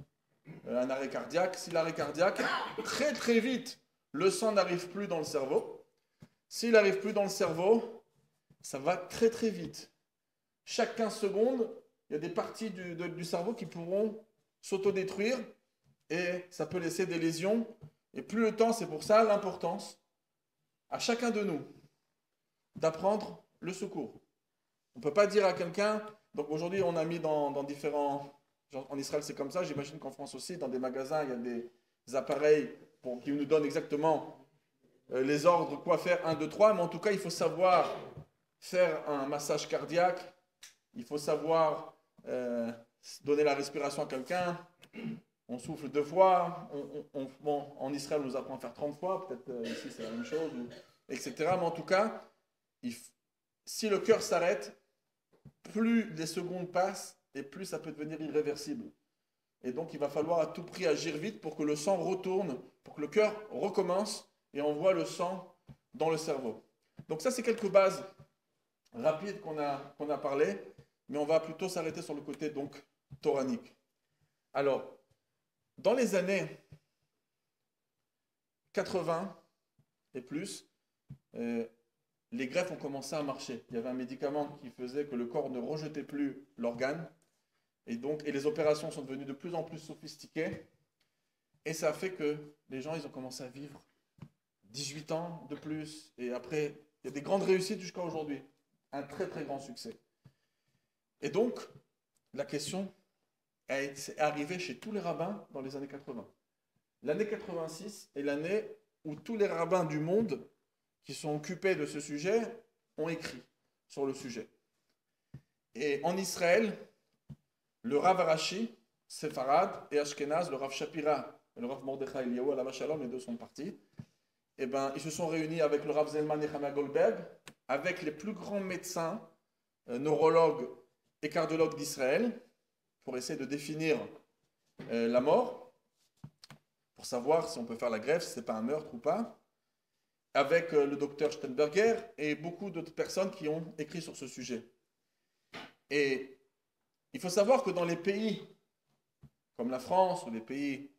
un arrêt cardiaque. Si l'arrêt cardiaque, très très vite, le sang n'arrive plus dans le cerveau. S'il n'arrive plus dans le cerveau, ça va très très vite. Chaque 15 secondes, il y a des parties du cerveau qui pourront s'autodétruire et ça peut laisser des lésions. Et plus le temps, c'est pour ça l'importance à chacun de nous d'apprendre le secours. On ne peut pas dire à quelqu'un, donc aujourd'hui on a mis dans différents, en Israël c'est comme ça, j'imagine qu'en France aussi, dans des magasins, il y a des appareils qui nous donnent exactement les ordres, quoi faire, 1, 2, 3, mais en tout cas il faut savoir faire un massage cardiaque, il faut savoir donner la respiration à quelqu'un, on souffle 2 fois, bon, en Israël on nous apprend à faire 30 fois, peut-être ici c'est la même chose, etc. Mais en tout cas, si le cœur s'arrête, plus les secondes passent et plus ça peut devenir irréversible. Et donc, il va falloir à tout prix agir vite pour que le sang retourne, pour que le cœur recommence et envoie le sang dans le cerveau. Donc ça, c'est quelques bases rapides qu'on a parlé, mais on va plutôt s'arrêter sur le côté donc toranique. Alors, dans les années 80 et plus, les greffes ont commencé à marcher. Il y avait un médicament qui faisait que le corps ne rejetait plus l'organe. Et les opérations sont devenues de plus en plus sophistiquées. Et ça a fait que les gens, ils ont commencé à vivre 18 ans de plus. Et après, il y a des grandes réussites jusqu'à aujourd'hui. Un très, très grand succès. Et donc, la question est arrivée chez tous les rabbins dans les années 80. L'année 86 est l'année où tous les rabbins du monde qui sont occupés de ce sujet ont écrit sur le sujet. Et en Israël, le Rav Arashi, Sepharad, et Ashkenaz, le Rav Shapira et le Rav Mordechai Eliyahu, Alav Shalom, les deux sont partis. Et ils se sont réunis avec le Rav Zalman Nechama Goldberg, avec les plus grands médecins, neurologues et cardiologues d'Israël, pour essayer de définir la mort, pour savoir si on peut faire la greffe, si ce n'est pas un meurtre ou pas, avec le docteur Steinberger et beaucoup d'autres personnes qui ont écrit sur ce sujet. Et il faut savoir que dans les pays comme la France ou les pays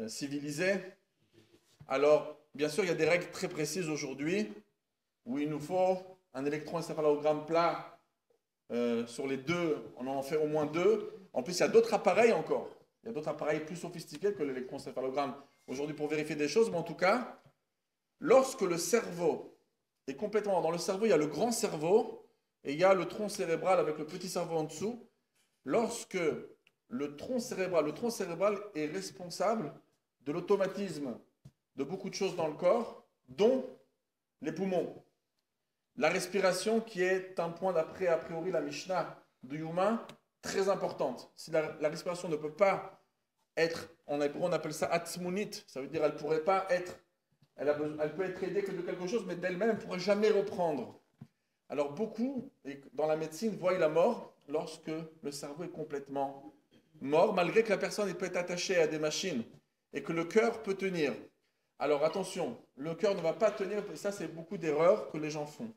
civilisés, alors bien sûr il y a des règles très précises aujourd'hui où il nous faut un électroencéphalogramme plat sur les deux, on en fait au moins deux. En plus il y a d'autres appareils encore, il y a d'autres appareils plus sophistiqués que l'électroencéphalogramme aujourd'hui pour vérifier des choses, mais en tout cas, lorsque le cerveau est complètement dans le cerveau, il y a le grand cerveau et il y a le tronc cérébral avec le petit cerveau en dessous. Lorsque le tronc cérébral est responsable de l'automatisme de beaucoup de choses dans le corps, dont les poumons. La respiration qui est un point d'après, a priori, la Mishnah de Yuma, très importante. Si la respiration ne peut pas être, en hébreu on appelle ça atzmunit, ça veut dire elle ne pourrait pas être, elle peut être aidée que de quelque chose, mais d'elle-même, elle ne pourrait jamais reprendre. Alors beaucoup, dans la médecine, voient la mort lorsque le cerveau est complètement mort, malgré que la personne peut être attachée à des machines et que le cœur peut tenir. Alors attention, le cœur ne va pas tenir, et ça c'est beaucoup d'erreurs que les gens font.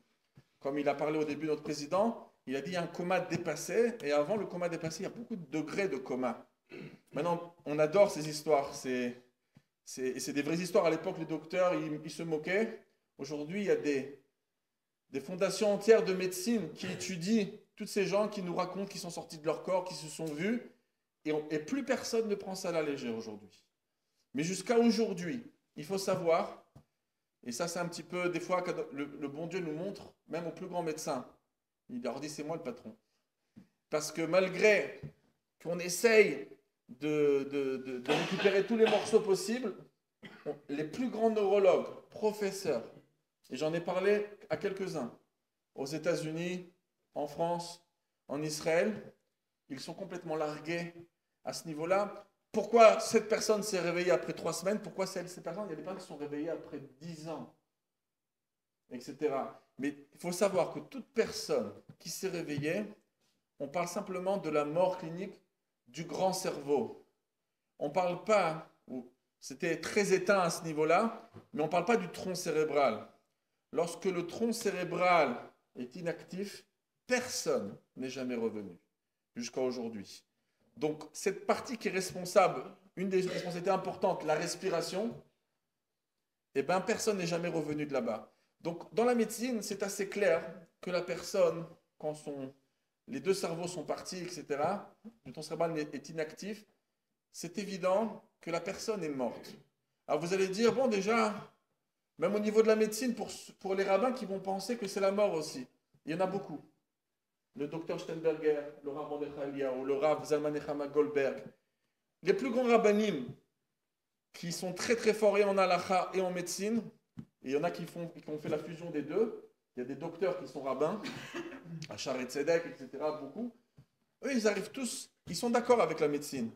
Comme il a parlé au début notre président, il a dit il y a un coma dépassé, et avant le coma dépassé, il y a beaucoup de degrés de coma. Maintenant, on adore ces histoires, c'est des vraies histoires. À l'époque, les docteurs, ils se moquaient. Aujourd'hui, il y a des fondations entières de médecine qui étudient tous ces gens qui nous racontent qu'ils sont sortis de leur corps, qui se sont vus, et plus personne ne prend ça à la légère aujourd'hui. Mais jusqu'à aujourd'hui, il faut savoir, et ça c'est un petit peu des fois que le bon Dieu nous montre, même aux plus grands médecins, il leur dit c'est moi le patron. Parce que malgré qu'on essaye de récupérer tous les morceaux possibles, les plus grands neurologues, professeurs, et j'en ai parlé à quelques-uns, aux États-Unis, en France, en Israël, ils sont complètement largués à ce niveau-là. Pourquoi cette personne s'est réveillée après 3 semaines? Pourquoi ces personnes, il y a des personnes qui sont réveillées après 10 ans, etc. Mais il faut savoir que toute personne qui s'est réveillée, on parle simplement de la mort clinique du grand cerveau. On ne parle pas, c'était très éteint à ce niveau-là, mais on ne parle pas du tronc cérébral. Lorsque le tronc cérébral est inactif, personne n'est jamais revenu jusqu'à aujourd'hui. Donc cette partie qui est responsable, une des responsabilités importantes, la respiration, eh bien personne n'est jamais revenu de là-bas. Donc dans la médecine, c'est assez clair que la personne, quand les deux cerveaux sont partis, etc., le tronc cérébral est inactif, c'est évident que la personne est morte. Alors vous allez dire, bon déjà, même au niveau de la médecine, pour les rabbins qui vont penser que c'est la mort aussi, il y en a beaucoup. Le docteur Steinberger, le Rav Mordechai Eliyahu, le Rav Zalman Nechama Goldberg, les plus grands rabbanim qui sont très très forts et en halakha et en médecine, et il y en a qui ont fait la fusion des deux, il y a des docteurs qui sont rabbins, à Shaare Tzedek, etc., beaucoup, eux ils arrivent tous, ils sont d'accord avec la médecine,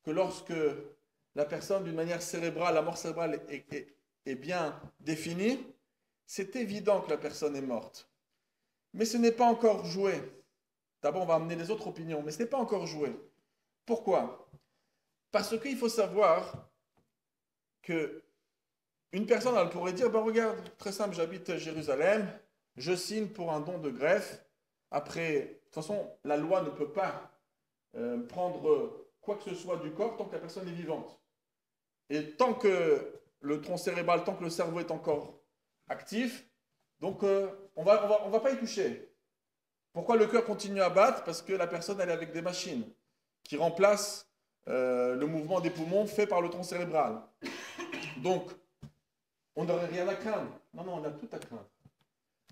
que lorsque la personne d'une manière cérébrale, la mort cérébrale est bien définie, c'est évident que la personne est morte. Mais ce n'est pas encore joué. D'abord, on va amener les autres opinions, mais ce n'est pas encore joué. Pourquoi? Parce qu'il faut savoir que une personne, elle pourrait dire, ben regarde, très simple, j'habite à Jérusalem, je signe pour un don de greffe. Après, de toute façon, la loi ne peut pas prendre quoi que ce soit du corps tant que la personne est vivante. Et tant que le tronc cérébral, tant que le cerveau est encore actif, donc on va pas y toucher. Pourquoi le cœur continue à battre? Parce que la personne, elle est avec des machines qui remplacent le mouvement des poumons fait par le tronc cérébral. Donc, on n'aurait rien à craindre. Non, non, on a tout à craindre.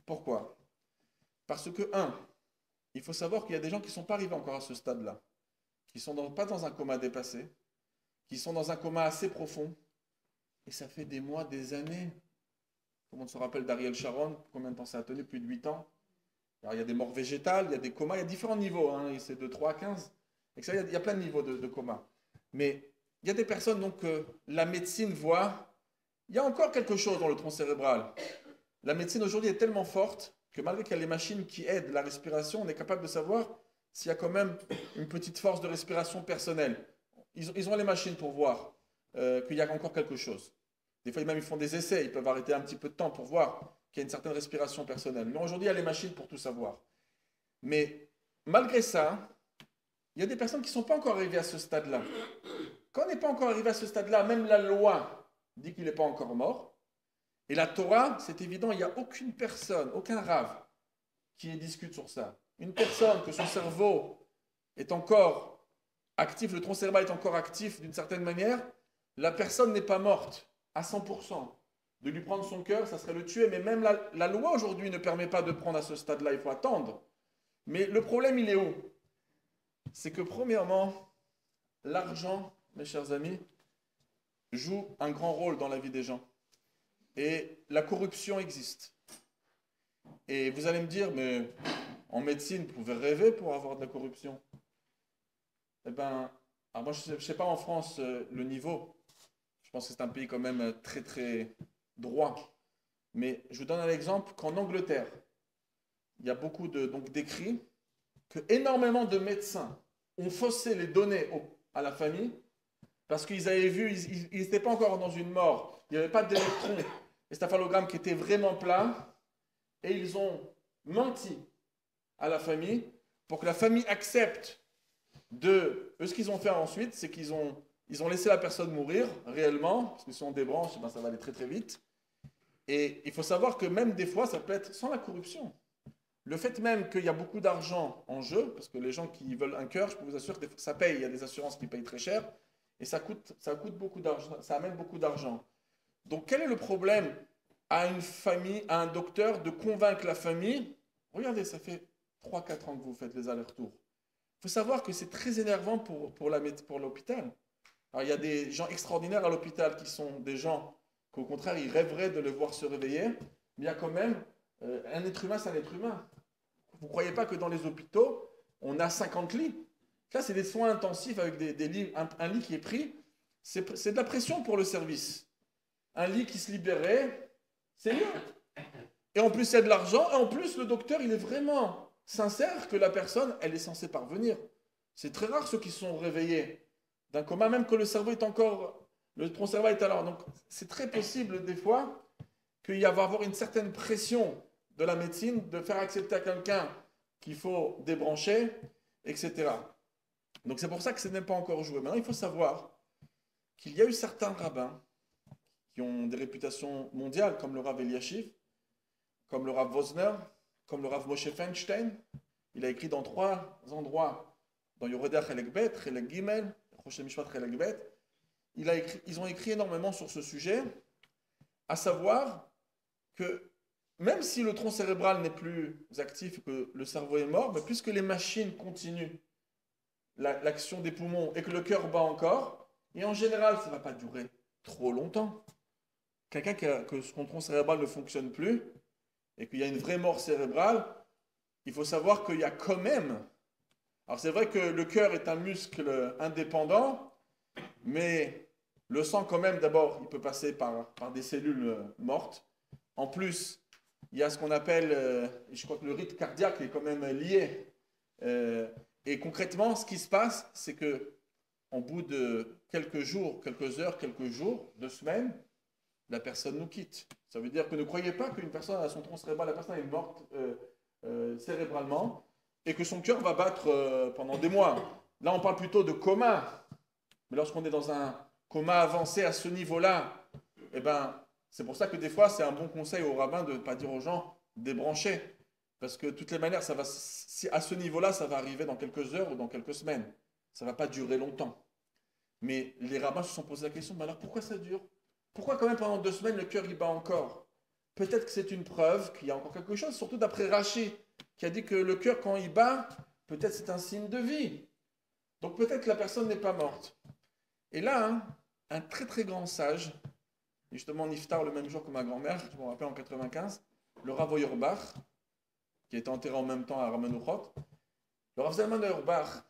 Pourquoi? Parce que, il faut savoir qu'il y a des gens qui ne sont pas arrivés encore à ce stade-là, qui ne sont pas dans un coma dépassé, qui sont dans un coma assez profond, et ça fait des mois, des années. Tout le monde se rappelle d'Ariel Sharon, combien de temps ça a tenu? Plus de 8 ans. Alors, il y a des morts végétales, il y a des comas, il y a différents niveaux, c'est de 3 à 15. Et ça, il y a plein de niveaux de coma. Mais il y a des personnes donc, que la médecine voit, il y a encore quelque chose dans le tronc cérébral. La médecine aujourd'hui est tellement forte que malgré qu'il y a les machines qui aident la respiration, on est capable de savoir s'il y a quand même une petite force de respiration personnelle. Ils ont les machines pour voir qu'il y a encore quelque chose. Des fois, même ils font des essais, ils peuvent arrêter un petit peu de temps pour voir qu'il y a une certaine respiration personnelle. Mais aujourd'hui, il y a les machines pour tout savoir. Mais malgré ça, il y a des personnes qui ne sont pas encore arrivées à ce stade-là. Quand on n'est pas encore arrivé à ce stade-là, même la loi dit qu'il n'est pas encore mort. Et la Torah, c'est évident, il n'y a aucune personne, aucun rave qui discute sur ça. Une personne que son cerveau est encore actif, le tronc cérébral est encore actif d'une certaine manière, la personne n'est pas morte à 100%. De lui prendre son cœur, ça serait le tuer. Mais même la loi aujourd'hui ne permet pas de prendre à ce stade-là, il faut attendre. Mais le problème, il est où? C'est que premièrement, l'argent, mes chers amis, joue un grand rôle dans la vie des gens. Et la corruption existe. Et vous allez me dire, mais en médecine, vous pouvez rêver pour avoir de la corruption. Eh bien, alors moi je ne sais pas en France le niveau. Je pense que c'est un pays quand même très très droit. Mais je vous donne un exemple qu'en Angleterre, il y a beaucoup d'écrits que énormément de médecins ont faussé les données à la famille parce qu'ils avaient vu, ils n'étaient pas encore dans une mort, il n'y avait pas d'électrons, encéphalogramme qui était vraiment plat, et ils ont menti à la famille pour que la famille accepte de... Eux, ce qu'ils ont fait ensuite, c'est qu'ils ont laissé la personne mourir réellement, parce que si on débranche, ben, ça va aller très très vite. Et il faut savoir que même des fois, ça peut être sans la corruption. Le fait même qu'il y a beaucoup d'argent en jeu, parce que les gens qui veulent un cœur, je peux vous assurer que ça paye, il y a des assurances qui payent très cher, et ça coûte beaucoup d'argent, ça amène beaucoup d'argent. Donc quel est le problème à une famille, à un docteur, de convaincre la famille? Regardez, ça fait 3-4 ans que vous faites les allers-retours. Il faut savoir que c'est très énervant pour l'hôpital. Alors il y a des gens extraordinaires à l'hôpital qui sont des gens qu'au contraire, ils rêveraient de les voir se réveiller, mais il y a quand même, un être humain, c'est un être humain. Vous ne croyez pas que dans les hôpitaux, on a 50 lits? Là, c'est des soins intensifs avec des lits, un lit qui est pris. C'est de la pression pour le service. Un lit qui se libérait, c'est mieux. Et en plus, il y a de l'argent. Et en plus, le docteur, il est vraiment sincère que la personne, elle est censée parvenir. C'est très rare ceux qui sont réveillés d'un coma, même que le cerveau est encore... Le tronc cérébral est alors. Donc, c'est très possible, des fois, qu'il va y avoir une certaine pression de la médecine de faire accepter à quelqu'un qu'il faut débrancher, etc. Donc, c'est pour ça que ce n'est pas encore joué. Maintenant, il faut savoir qu'il y a eu certains rabbins qui ont des réputations mondiales, comme le Rav Eliashiv, comme le Rav Wosner, comme le Rav Moshe Feinstein. Il a écrit dans 3 endroits, dans Yoredea Chelek Bet, Chelek Gimel, Choshen Mishpat Chelek Bet. Ils ont écrit énormément sur ce sujet, à savoir que même si le tronc cérébral n'est plus actif et que le cerveau est mort, mais puisque les machines continuent l'action des poumons et que le cœur bat encore, et en général, ça ne va pas durer trop longtemps. Quelqu'un que son tronc cérébral ne fonctionne plus et qu'il y a une vraie mort cérébrale, il faut savoir qu'il y a quand même... Alors c'est vrai que le cœur est un muscle indépendant, mais le sang quand même, d'abord, il peut passer par des cellules mortes. En plus, il y a ce qu'on appelle, je crois que le rythme cardiaque est quand même lié Et concrètement, ce qui se passe, c'est que en bout de quelques jours, quelques heures, quelques jours, 2 semaines, la personne nous quitte. Ça veut dire que ne croyez pas qu'une personne a son tronc cérébral, la personne est morte cérébralement et que son cœur va battre pendant des mois. Là, on parle plutôt de coma. Mais lorsqu'on est dans un coma avancé à ce niveau-là, eh ben, c'est pour ça que des fois, c'est un bon conseil au rabbin de ne pas dire aux gens débrancher. Parce que de toutes les manières, ça va, si à ce niveau-là, ça va arriver dans quelques heures ou dans quelques semaines. Ça ne va pas durer longtemps. Mais les rabbins se sont posé la question, mais alors pourquoi ça dure? Pourquoi quand même pendant 2 semaines, le cœur il bat encore? Peut-être que c'est une preuve qu'il y a encore quelque chose, surtout d'après Rachi, qui a dit que le cœur, quand il bat, peut-être c'est un signe de vie. Donc peut-être que la personne n'est pas morte. Et là, hein, un très très grand sage, justement Niftar le même jour que ma grand-mère, je me rappelle en 95, le Rav Auerbach, qui était enterré en même temps à Ramenuchot, le Rav Zalman Auerbach,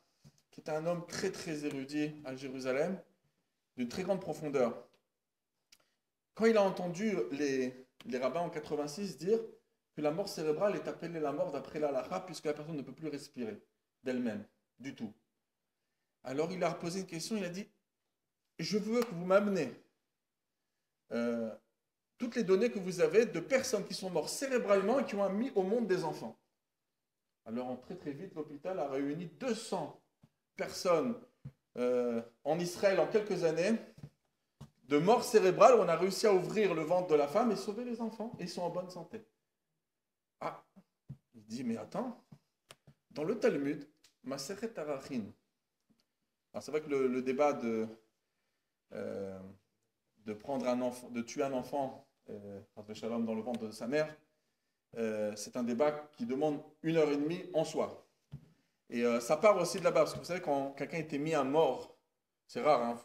qui était un homme très très érudit à Jérusalem, d'une très grande profondeur. Quand il a entendu les rabbins en 86 dire que la mort cérébrale est appelée la mort d'après l'halakha puisque la personne ne peut plus respirer d'elle-même, du tout. Alors il a posé une question, il a dit « Je veux que vous m'amenez toutes les données que vous avez de personnes qui sont mortes cérébralement et qui ont mis au monde des enfants. » Alors très très vite, l'hôpital a réuni 200 personnes en Israël en quelques années de mort cérébrale où on a réussi à ouvrir le ventre de la femme et sauver les enfants et ils sont en bonne santé. Ah, il dit mais attends, dans le Talmud, Masechet Arachin. Alors c'est vrai que le débat de prendre un enfant, de tuer un enfant, dans le ventre de sa mère, c'est un débat qui demande 1h30 en soi. Et ça part aussi de là-bas, parce que vous savez, quand quelqu'un était mis à mort, c'est rare, hein,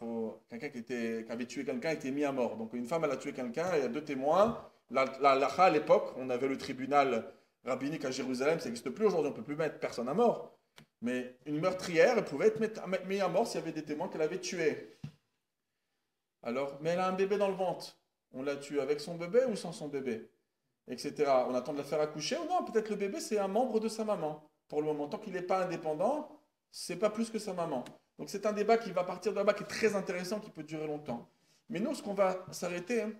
quelqu'un qui avait tué quelqu'un était mis à mort. Donc une femme, elle a tué quelqu'un, et il y a 2 témoins. À l'époque, on avait le tribunal rabbinique à Jérusalem, ça n'existe plus aujourd'hui, on ne peut plus mettre personne à mort. Mais une meurtrière, elle pouvait être mise à mort s'il y avait des témoins qu'elle avait tués. Alors, mais elle a un bébé dans le ventre. On la tue avec son bébé ou sans son bébé, etc. On attend de la faire accoucher ou non, peut-être le bébé c'est un membre de sa maman. Pour le moment, tant qu'il n'est pas indépendant, c'est pas plus que sa maman. Donc c'est un débat qui va partir de là-bas, qui est très intéressant, qui peut durer longtemps. Mais nous, ce qu'on va s'arrêter, hein,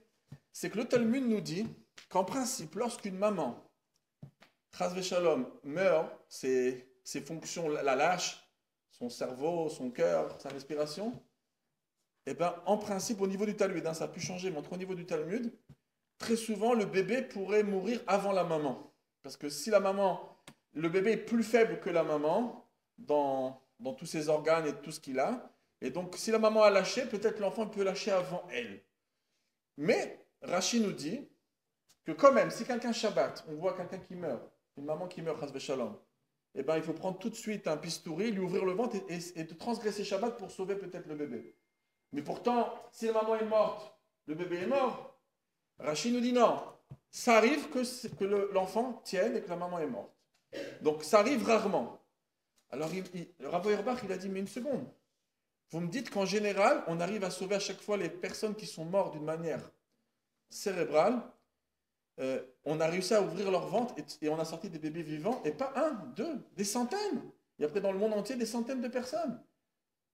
c'est que le Talmud nous dit qu'en principe, lorsqu'une maman, chas v'shalom, meurt, ses fonctions la lâchent, son cerveau, son cœur, sa respiration, et bien en principe, au niveau du Talmud, hein, ça a pu changer, mais au niveau du Talmud, très souvent, le bébé pourrait mourir avant la maman. Parce que si le bébé est plus faible que la maman, dans tous ses organes et tout ce qu'il a, et donc si la maman a lâché, peut-être l'enfant peut lâcher avant elle. Mais Rachi nous dit que quand même, si quelqu'un Shabbat, on voit quelqu'un qui meurt, une maman qui meurt, chas v'shalom, eh ben, il faut prendre tout de suite un bistouri, lui ouvrir le ventre et de transgresser Shabbat pour sauver peut-être le bébé. Mais pourtant, si la maman est morte, le bébé est mort. Rachi nous dit non. Ça arrive que l'enfant tienne et que la maman est morte. Donc ça arrive rarement. Alors le Rav Auerbach, il a dit, mais une seconde. Vous me dites qu'en général, on arrive à sauver à chaque fois les personnes qui sont mortes d'une manière cérébrale. On a réussi à ouvrir leur ventre et on a sorti des bébés vivants, et pas un, deux, des centaines. Il y a après dans le monde entier des centaines de personnes.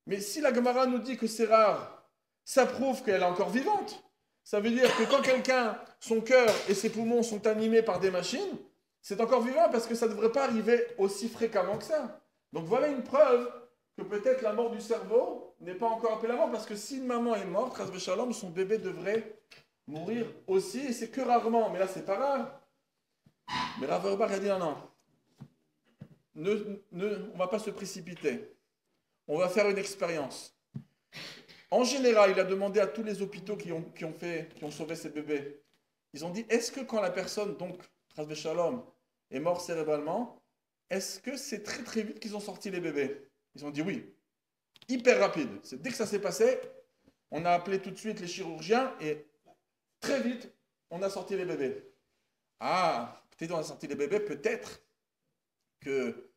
Mais si la Gemara nous dit que c'est rare, ça prouve qu'elle est encore vivante. Ça veut dire que quand quelqu'un, son cœur et ses poumons sont animés par des machines, c'est encore vivant parce que ça ne devrait pas arriver aussi fréquemment que ça. Donc voilà une preuve que peut-être la mort du cerveau n'est pas encore appelée la mort, parce que si une maman est morte, chas v'shalom, son bébé devrait mourir aussi, et c'est que rarement, mais là c'est pas rare. Mais Rav Auerbach a dit non, on ne va pas se précipiter, on va faire une expérience. En général, il a demandé à tous les hôpitaux qui ont sauvé ces bébés, ils ont dit, est-ce que quand la personne, donc, chas v'shalom, est morte cérébralement, est-ce que c'est très très vite qu'ils ont sorti les bébés? Ils ont dit oui, hyper rapide. Dès que ça s'est passé, on a appelé tout de suite les chirurgiens et très vite, on a sorti les bébés. Ah, peut-être on a sorti les bébés, peut-être que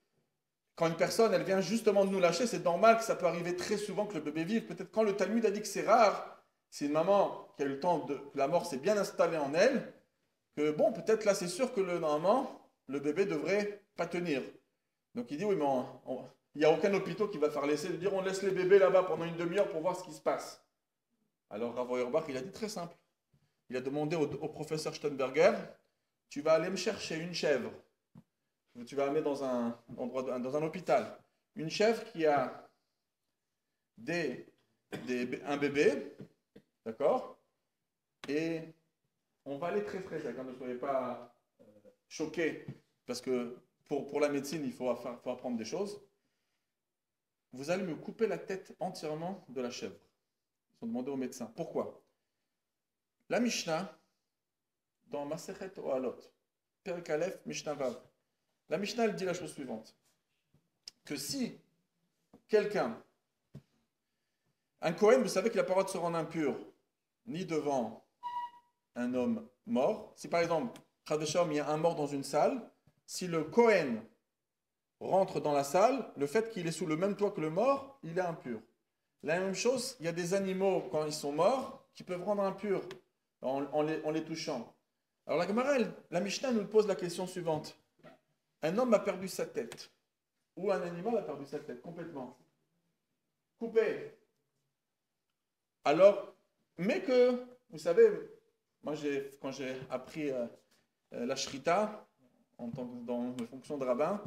quand une personne, elle vient justement de nous lâcher, c'est normal que ça peut arriver très souvent que le bébé vive. Peut-être quand le Talmud a dit que c'est rare, c'est une maman qui a eu le temps que la mort s'est bien installée en elle, que bon, peut-être là c'est sûr que normalement, le bébé devrait pas tenir. Donc il dit, oui, mais il n'y a aucun hôpital qui va faire l'essai de dire on laisse les bébés là-bas pendant une demi-heure pour voir ce qui se passe. Alors Rav Auerbach, il a dit très simple. Il a demandé au professeur Steinberger, tu vas aller me chercher une chèvre. Tu vas amener dans un hôpital. Une chèvre qui a un bébé, d'accord? Et on va aller très frais, ne soyez pas choqués, parce que pour la médecine, il faut apprendre des choses. Vous allez me couper la tête entièrement de la chèvre. Ils ont demandé au médecin. Pourquoi? La Mishnah, dans Masechet Ohalot, Perek Aleph, Mishnah Vav, la Mishnah, elle dit la chose suivante. Que si quelqu'un, un Kohen, vous savez qu'il n'a pas le droit de se rendre impur, ni devant un homme mort. Si par exemple, il y a un mort dans une salle, si le Kohen rentre dans la salle, le fait qu'il est sous le même toit que le mort, il est impur. La même chose, il y a des animaux, quand ils sont morts, qui peuvent rendre impurs en les touchant. Alors la Gemara, la Mishnah nous pose la question suivante. Un homme a perdu sa tête, ou un animal a perdu sa tête complètement. Coupé. Alors, mais que, vous savez, moi quand j'ai appris la shrita, dans mes fonctions de rabbin,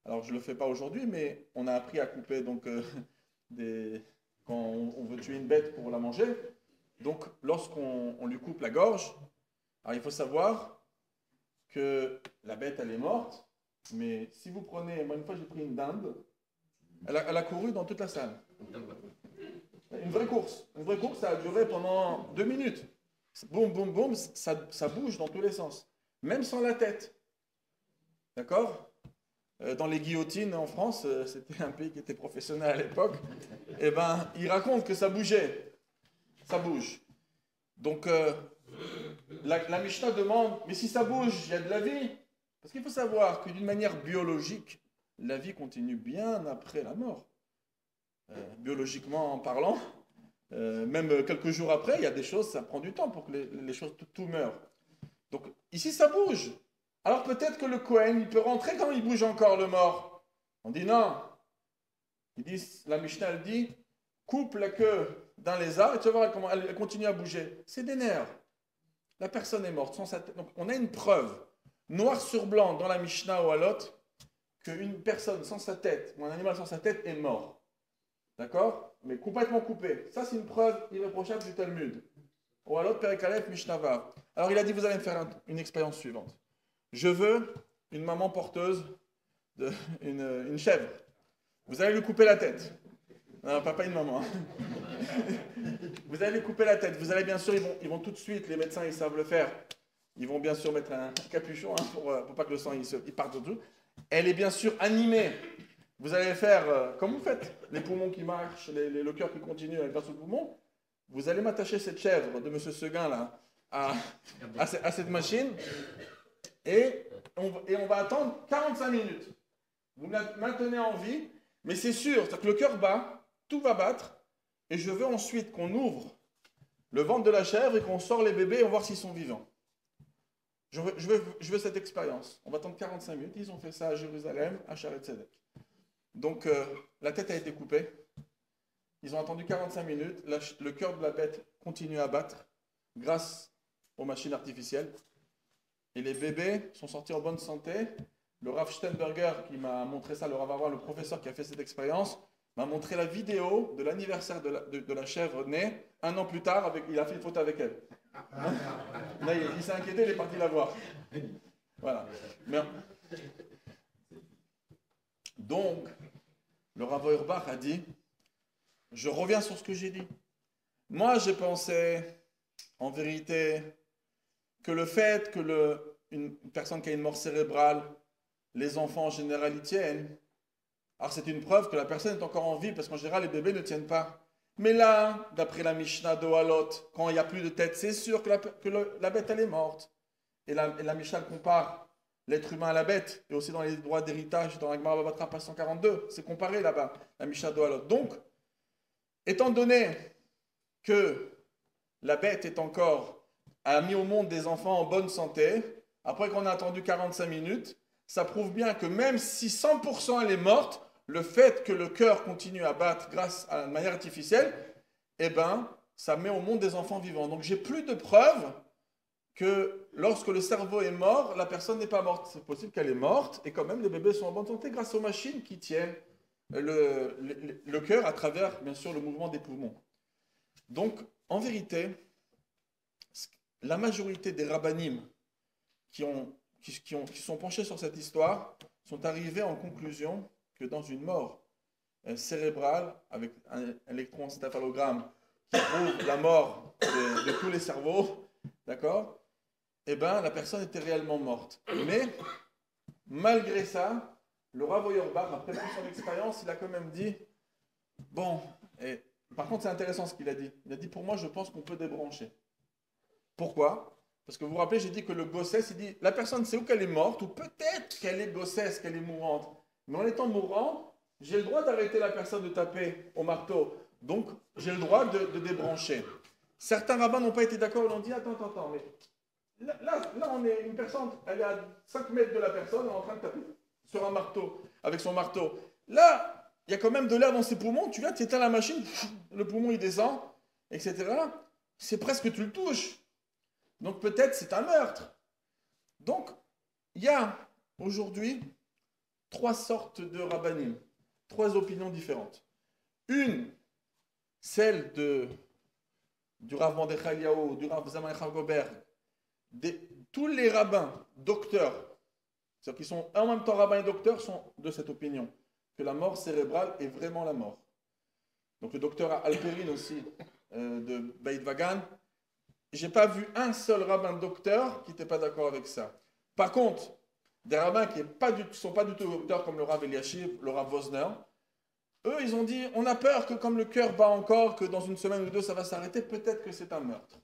alors je ne le fais pas aujourd'hui, mais on a appris à couper donc, quand on veut tuer une bête pour la manger. Donc lorsqu'on lui coupe la gorge, alors il faut savoir que la bête elle est morte, mais si vous prenez, moi une fois j'ai pris une dinde, elle a couru dans toute la salle. Une vraie course, ça a duré pendant 2 minutes. Boum, boum, boum, ça bouge dans tous les sens, même sans la tête. D'accord? Dans les guillotines en France, c'était un pays qui était professionnel à l'époque, et ben, ils racontent que ça bougeait. Ça bouge. Donc, la Mishnah demande, mais si ça bouge, il y a de la vie. Parce qu'il faut savoir que d'une manière biologique, la vie continue bien après la mort. Biologiquement parlant, même quelques jours après, il y a des choses, ça prend du temps pour que les choses, tout meure. Donc, ici, ça bouge. Alors peut-être que le Kohen, il peut rentrer quand il bouge encore le mort. On dit non. La Mishnah, elle dit, coupe la queue d'un lézard et tu vas voir comment elle continue à bouger. C'est des nerfs. La personne est morte sans sa tête. Donc on a une preuve, noir sur blanc dans la Mishnah ou à l'autre, qu'une personne sans sa tête ou un animal sans sa tête est mort. D'accord? Mais complètement coupé. Ça, c'est une preuve irréprochable du Talmud. Ou à l'autre, Perek Aleph, Mishnah Vav. Alors il a dit, vous allez me faire une expérience suivante. Je veux une maman porteuse, une chèvre. Vous allez lui couper la tête. Non, pas une maman. Vous allez lui couper la tête. Vous allez bien sûr, ils vont tout de suite, les médecins, ils savent le faire. Ils vont bien sûr mettre un capuchon pour pas que le sang il parte de tout. Elle est bien sûr animée. Vous allez faire comme vous faites. Les poumons qui marchent, le cœur qui continue avec le poumon. Vous allez m'attacher cette chèvre de M. Seguin là, à cette machine. Et on va attendre 45 minutes. Vous la maintenez en vie, mais c'est sûr, c'est que le cœur bat, tout va battre, et je veux ensuite qu'on ouvre le ventre de la chèvre et qu'on sort les bébés et on va voir s'ils sont vivants. Je veux cette expérience. On va attendre 45 minutes, ils ont fait ça à Jérusalem, à Sharet Tzedek. Donc la tête a été coupée, ils ont attendu 45 minutes, le cœur de la bête continue à battre grâce aux machines artificielles. Et les bébés sont sortis en bonne santé. Le Rav Steinberger qui m'a montré ça, le Rav Avra, le professeur qui a fait cette expérience, m'a montré la vidéo de l'anniversaire de la chèvre née. 1 an plus tard, il a fait une photo avec elle. Là, il s'est inquiété, il est parti la voir. Voilà. Donc, le Rav Auerbach a dit, je reviens sur ce que j'ai dit. Moi, j'ai pensé, en vérité, que le fait que une personne qui a une mort cérébrale, les enfants en général y tiennent, alors c'est une preuve que la personne est encore en vie, parce qu'en général les bébés ne tiennent pas. Mais là, d'après la Mishnah de Halot, quand il n'y a plus de tête, c'est sûr que la bête elle est morte. Et la Mishnah compare l'être humain à la bête, et aussi dans les droits d'héritage, dans la Gemara Baba Batra, page 142, c'est comparé là-bas, la Mishnah de Halot. Donc, étant donné que la bête a mis au monde des enfants en bonne santé, après qu'on a attendu 45 minutes, ça prouve bien que même si 100% elle est morte, le fait que le cœur continue à battre grâce à une manière artificielle, eh ben, ça met au monde des enfants vivants. Donc j'ai plus de preuves que lorsque le cerveau est mort, la personne n'est pas morte. C'est possible qu'elle est morte et quand même les bébés sont en bonne santé grâce aux machines qui tiennent le cœur à travers, bien sûr, le mouvement des poumons. Donc, en vérité, la majorité des rabbinim qui sont penchés sur cette histoire sont arrivés en conclusion que dans une mort cérébrale avec un électroencéphalogramme qui prouve la mort de tous les cerveaux, d'accord? Eh bien, la personne était réellement morte. Mais, malgré ça, le Rav Auerbach, après toute son expérience, il a quand même dit, bon, et, par contre c'est intéressant ce qu'il a dit. Il a dit, pour moi, je pense qu'on peut débrancher. Pourquoi? Parce que vous vous rappelez, j'ai dit que le gossesse, il dit, la personne sait où qu'elle est morte, ou peut-être qu'elle est gossesse, qu'elle est mourante. Mais en étant mourant, j'ai le droit d'arrêter la personne de taper au marteau. Donc, j'ai le droit de débrancher. Certains rabbins n'ont pas été d'accord, ils ont dit, attends, mais là, on est une personne, elle est à 5 mètres de la personne, elle est en train de taper sur un marteau, avec son marteau. Là, il y a quand même de l'air dans ses poumons, tu viens, tu éteins la machine, le poumon il descend, etc. C'est presque tu le touches. Donc peut-être c'est un meurtre. Donc, il y a aujourd'hui 3 sortes de rabbanim, 3 opinions différentes. Une, celle du Rav Mordechai Eliyahu, du Rav Zalman Echad Goldberg, tous les rabbins, docteurs, c'est-à-dire qui sont en même temps rabbins et docteurs, sont de cette opinion, que la mort cérébrale est vraiment la mort. Donc le docteur Alperin aussi, de Beit Vagan, j'ai pas vu un seul rabbin docteur qui n'était pas d'accord avec ça. Par contre, des rabbins qui ne sont pas du tout docteurs comme le Rav Eliashiv, le Rav Wosner, eux, ils ont dit, on a peur que comme le cœur bat encore, que dans une semaine ou deux, ça va s'arrêter, peut-être que c'est un meurtre.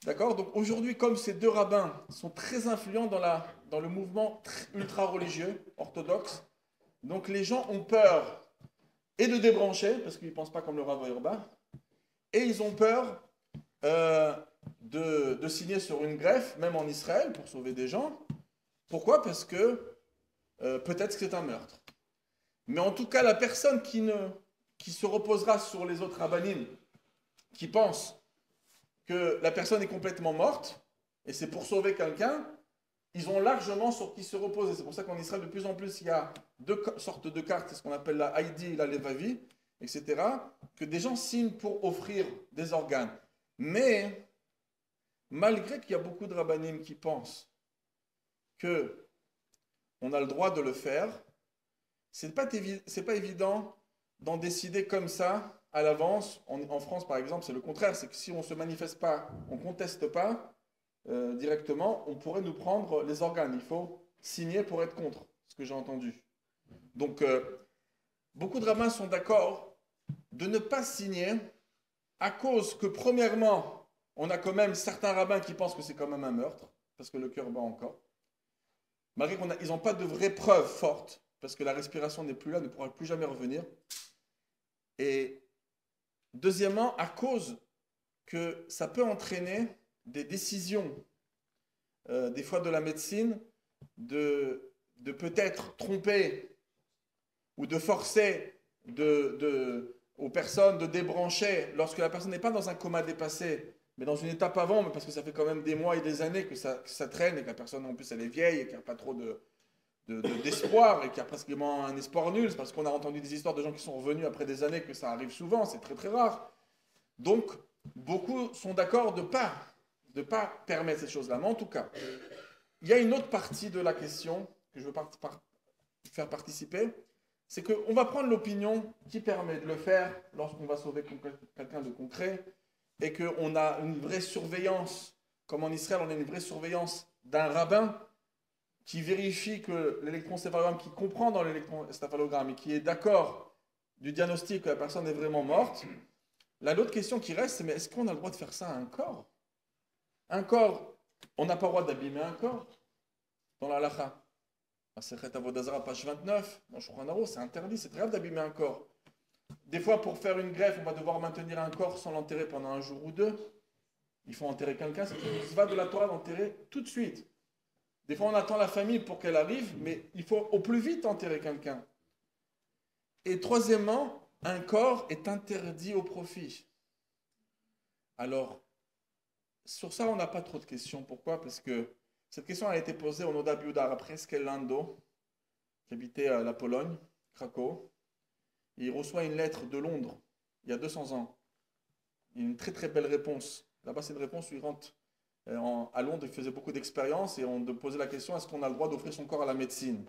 D'accord? Donc aujourd'hui, comme ces 2 rabbins sont très influents dans le mouvement ultra-religieux, orthodoxe, donc les gens ont peur et de débrancher, parce qu'ils ne pensent pas comme le Rav Auerbach, et ils ont peur de signer sur une greffe, même en Israël, pour sauver des gens. Pourquoi? Parce que peut-être que c'est un meurtre. Mais en tout cas, la personne qui se reposera sur les autres rabbinim, qui pense que la personne est complètement morte, et c'est pour sauver quelqu'un, ils ont largement sur qui se reposer. C'est pour ça qu'en Israël, de plus en plus, il y a 2 sortes de cartes, c'est ce qu'on appelle la Haïdi et la Levavi, etc., que des gens signent pour offrir des organes. Mais, malgré qu'il y a beaucoup de rabbinim qui pensent qu'on a le droit de le faire, c'est pas évident d'en décider comme ça à l'avance. En France, par exemple, c'est le contraire. C'est que si on ne se manifeste pas, on ne conteste pas directement, on pourrait nous prendre les organes. Il faut signer pour être contre, ce que j'ai entendu. Donc, beaucoup de rabbins sont d'accord de ne pas signer à cause que, premièrement, on a quand même certains rabbins qui pensent que c'est quand même un meurtre, parce que le cœur bat encore. Malgré qu'ils n'ont pas de vraies preuves fortes, parce que la respiration n'est plus là, ne pourra plus jamais revenir. Et deuxièmement, à cause que ça peut entraîner des décisions, des fois de la médecine, de peut-être tromper ou de forcer aux personnes de débrancher lorsque la personne n'est pas dans un coma dépassé, mais dans une étape avant, mais parce que ça fait quand même des mois et des années que ça traîne et que la personne en plus elle est vieille et qu'il n'y a pas trop d'espoir et qu'il y a pratiquement un espoir nul. C'est parce qu'on a entendu des histoires de gens qui sont revenus après des années que ça arrive souvent, c'est très très rare. Donc, beaucoup sont d'accord de ne pas permettre ces choses-là. Mais en tout cas, il y a une autre partie de la question que je veux faire participer, c'est qu'on va prendre l'opinion qui permet de le faire lorsqu'on va sauver quelqu'un de concret et qu'on a une vraie surveillance, comme en Israël, on a une vraie surveillance d'un rabbin qui vérifie que l'électroencéphalogramme, qui comprend dans l'électroencéphalogramme et qui est d'accord du diagnostic que la personne est vraiment morte. L'autre question qui reste, c'est mais est-ce qu'on a le droit de faire ça à un corps? Un corps, on n'a pas le droit d'abîmer un corps dans la halakha. Masechet Avodah Zarah, page 29, dans Shulchan Aruch, c'est interdit, c'est très grave d'abîmer un corps. Des fois, pour faire une greffe, on va devoir maintenir un corps sans l'enterrer pendant un jour ou 2. Il faut enterrer quelqu'un, c'est une mitzvah de la Torah d'enterrer tout de suite. Des fois, on attend la famille pour qu'elle arrive, mais il faut au plus vite enterrer quelqu'un. Et troisièmement, un corps est interdit au profit. Alors, sur ça, on n'a pas trop de questions. Pourquoi? Parce que cette question a été posée au Noda Biuda après Lando, qui habitait la Pologne, Cracow. Et il reçoit une lettre de Londres, il y a 200 ans. Il y a une très très belle réponse. Là-bas, c'est une réponse où il rentre à Londres, il faisait beaucoup d'expériences et on posait la question, est-ce qu'on a le droit d'offrir son corps à la médecine?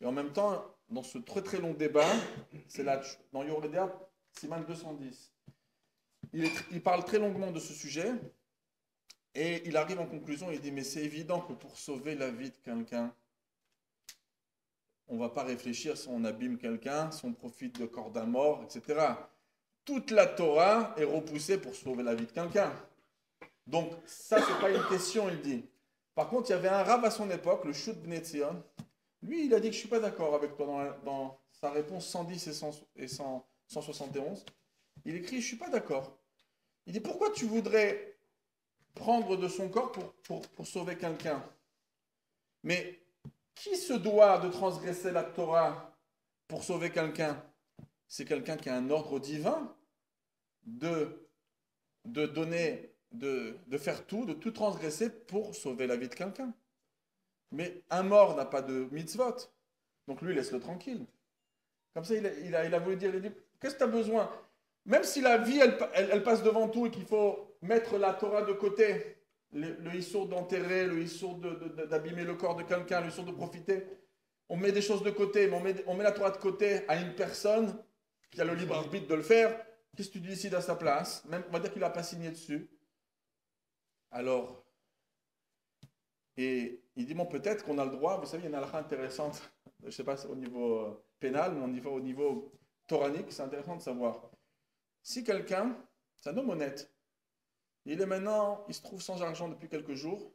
Et en même temps, dans ce très très long débat, c'est là, dans Yoredea, Siman 210, il parle très longuement de ce sujet et il arrive en conclusion, il dit, mais c'est évident que pour sauver la vie de quelqu'un, on ne va pas réfléchir si on abîme quelqu'un, si on profite de corps d'un mort, etc. Toute la Torah est repoussée pour sauver la vie de quelqu'un. Donc, ça, ce n'est pas une question, il dit. Par contre, il y avait un rabbin à son époque, le Shut Bnei Tzion. Lui, il a dit que je ne suis pas d'accord avec toi dans sa réponse 110 et 171. Il écrit, je ne suis pas d'accord. Il dit, pourquoi tu voudrais prendre de son corps pour sauver quelqu'un? Mais qui se doit de transgresser la Torah pour sauver quelqu'un? C'est quelqu'un qui a un ordre divin de donner, de faire tout, de tout transgresser pour sauver la vie de quelqu'un. Mais un mort n'a pas de mitzvot. Donc lui, laisse-le tranquille. Comme ça, il a voulu dire, il dit, qu'est-ce que tu as besoin? Même si la vie, elle passe devant tout et qu'il faut mettre la Torah de côté, le issour d'enterrer, le issour d'abîmer le corps de quelqu'un, le issour de profiter, on met des choses de côté, mais on met la Torah de côté à une personne qui a le libre arbitre de le faire. Qu'est-ce que tu décides à sa place? Même, on va dire qu'il n'a pas signé dessus. Alors, et il dit, bon, peut-être qu'on a le droit, vous savez, il y a une halakha intéressante, je ne sais pas au niveau pénal, mais au niveau toranique, c'est intéressant de savoir. Si quelqu'un, c'est un homme honnête, il est maintenant, il se trouve sans argent depuis quelques jours,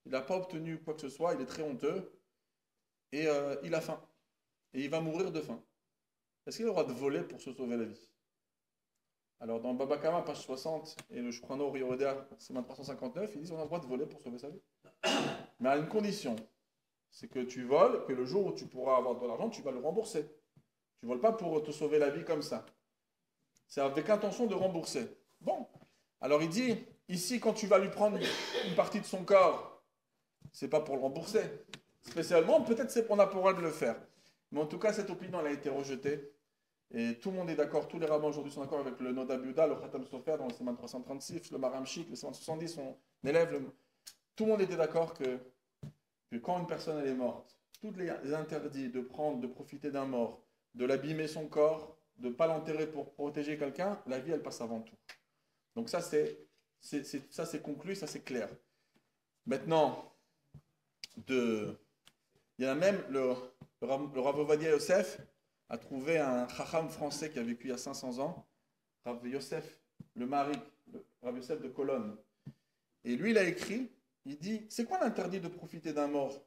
il n'a pas obtenu quoi que ce soit, il est très honteux, et il a faim, et il va mourir de faim. Est-ce qu'il a le droit de voler pour se sauver la vie? Alors dans Baba Kama, page 60, et le Shprano Rioda, c'est 359, ils disent qu'on a le droit de voler pour sauver sa vie. Mais à une condition, c'est que tu voles, que le jour où tu pourras avoir de l'argent, tu vas le rembourser. Tu ne voles pas pour te sauver la vie comme ça. C'est avec intention de rembourser. Bon, alors il dit, ici, quand tu vas lui prendre une partie de son corps, c'est pas pour le rembourser. Spécialement, peut-être c'est qu'on a pour le droit de le faire. Mais en tout cas, cette opinion, elle a été rejetée. Et tout le monde est d'accord, tous les rabbins aujourd'hui sont d'accord avec le Noda Biuda, le Khatam Sofer dans le Siman 336, le Maram Shik, le Siman 70, son élève. Tout le monde était d'accord que quand une personne elle est morte, tous les interdits de prendre, de profiter d'un mort, de l'abîmer son corps, de ne pas l'enterrer pour protéger quelqu'un, la vie elle passe avant tout. Donc ça c'est conclu, ça c'est clair. Maintenant, il y en a même, le Rav Ovadia Yosef a trouvé un chacham français qui a vécu il y a 500 ans, Rav Yosef, le mari, Rav Yosef de Cologne. Et lui il a écrit, il dit, c'est quoi l'interdit de profiter d'un mort?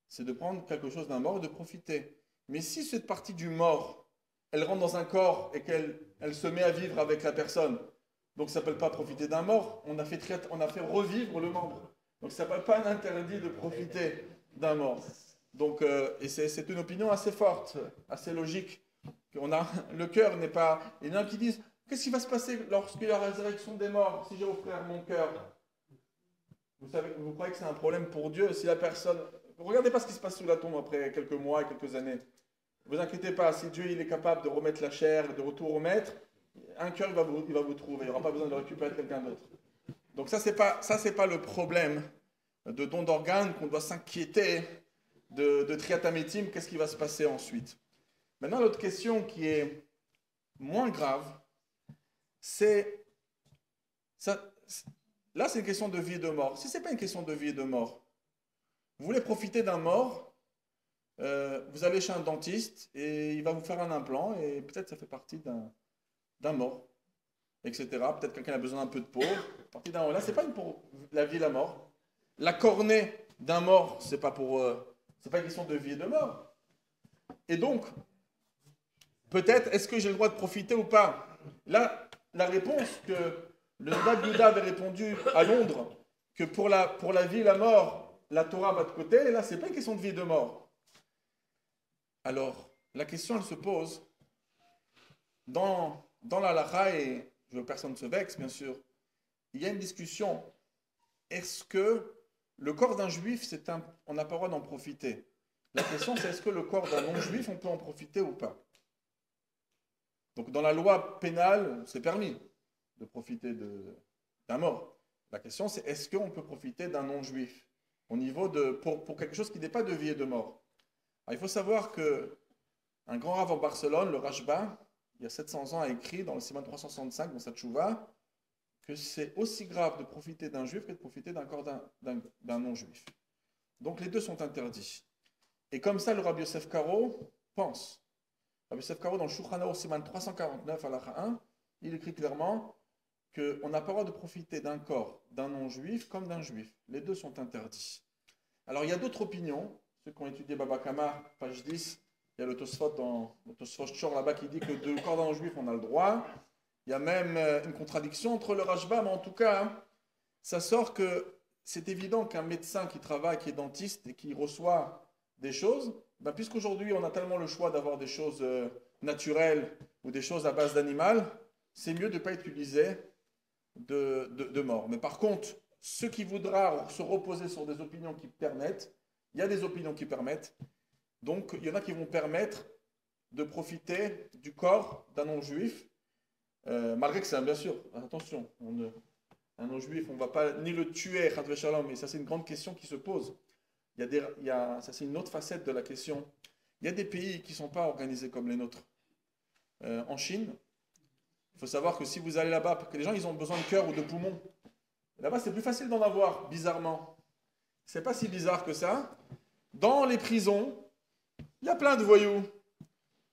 C'est de prendre quelque chose d'un mort et de profiter. Mais si cette partie du mort, elle rentre dans un corps et qu'elle se met à vivre avec la personne, donc ça ne s'appelle pas profiter d'un mort, on a fait revivre le membre. Donc ça ne s'appelle pas un interdit de profiter d'un mort. Donc, et c'est une opinion assez forte, assez logique. Le cœur n'est pas... Il y en a qui disent, qu'est-ce qui va se passer lorsqu'il y a la résurrection des morts, si j'ai offert mon cœur? Vous croyez que c'est un problème pour Dieu si la personne... Regardez pas ce qui se passe sous la tombe après quelques mois et quelques années. Ne vous inquiétez pas, si Dieu il est capable de remettre la chair, de retour au maître, un cœur il va vous trouver, il n'y aura pas besoin de le récupérer de quelqu'un d'autre. Donc ça c'est pas le problème de don d'organes qu'on doit s'inquiéter de triatamétim, qu'est-ce qui va se passer ensuite. Maintenant l'autre question qui est moins grave, c'est... Là, c'est une question de vie et de mort. Si ce n'est pas une question de vie et de mort, vous voulez profiter d'un mort, vous allez chez un dentiste et il va vous faire un implant et peut-être ça fait partie d'un mort, etc. Peut-être quelqu'un a besoin d'un peu de peau. Partie d'un mort. Là, ce n'est pas pour la vie et la mort. La cornée d'un mort, c'est pas une question de vie et de mort. Et donc, peut-être, est-ce que j'ai le droit de profiter ou pas? Là, la réponse que le Noda Biuda avait répondu à Londres, que pour la vie et la mort, la Torah va de côté, et là, ce n'est pas une question de vie et de mort. Alors, la question, elle se pose dans la halakha, et je veux que personne ne se vexe, bien sûr, il y a une discussion. Est-ce que le corps d'un juif, on n'a pas le droit d'en profiter? La question, c'est est-ce que le corps d'un non-juif, on peut en profiter ou pas? Donc, dans la loi pénale, c'est permis de profiter d'un mort. La question, c'est est-ce qu'on peut profiter d'un non-juif au niveau pour quelque chose qui n'est pas de vie et de mort? Alors, il faut savoir qu'un grand rav en Barcelone, le Rashba, il y a 700 ans, a écrit dans le Siman 365, dans sa tchouva, que c'est aussi grave de profiter d'un juif que de profiter d'un corps d'un non-juif. Donc les deux sont interdits. Et comme ça, le Rabbi Yosef Karo pense. Rabbi Yosef Karo, dans le Shulchan Aruch Siman 349, halakha 1, il écrit clairement qu'on n'a pas le droit de profiter d'un corps d'un non-juif comme d'un juif. Les deux sont interdits. Alors il y a d'autres opinions. Ceux qui ont étudié Baba Kama, page 10, il y a le Tosfot le Tosfot Shor là-bas qui dit que de corps d'un non-juif, on a le droit. Il y a même une contradiction entre le Rashba, mais en tout cas, ça sort que c'est évident qu'un médecin qui travaille, qui est dentiste et qui reçoit des choses, puisqu'aujourd'hui on a tellement le choix d'avoir des choses naturelles ou des choses à base d'animal, c'est mieux de ne pas utiliser de mort. Mais par contre, ceux qui voudra se reposer sur des opinions qui permettent, il y a des opinions qui permettent, donc il y en a qui vont permettre de profiter du corps d'un non-juif, malgré que c'est bien sûr, attention, un non-juif, on ne va pas ni le tuer, mais ça c'est une grande question qui se pose. Ça c'est une autre facette de la question. Il y a des pays qui ne sont pas organisés comme les nôtres. En Chine, il faut savoir que si vous allez là-bas, parce que les gens ils ont besoin de cœur ou de poumons, là-bas c'est plus facile d'en avoir, bizarrement. C'est pas si bizarre que ça. Dans les prisons, il y a plein de voyous.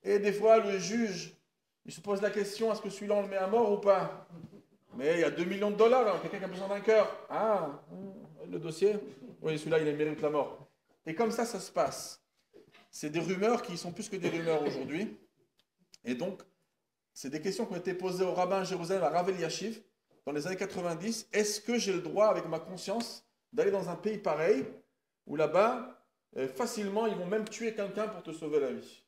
Et des fois, le juge, il se pose la question, est-ce que celui-là, on le met à mort ou pas? Mais il y a 2 millions de dollars, hein, quelqu'un qui a besoin d'un cœur. Ah, le dossier? Oui, celui-là, il mérite la mort. Et comme ça se passe. C'est des rumeurs qui sont plus que des rumeurs aujourd'hui. Et donc, c'est des questions qui ont été posées au rabbin à Jérusalem, à Rav Eliashiv, dans les années 90. Est-ce que j'ai le droit, avec ma conscience, d'aller dans un pays pareil, où là-bas, facilement, ils vont même tuer quelqu'un pour te sauver la vie?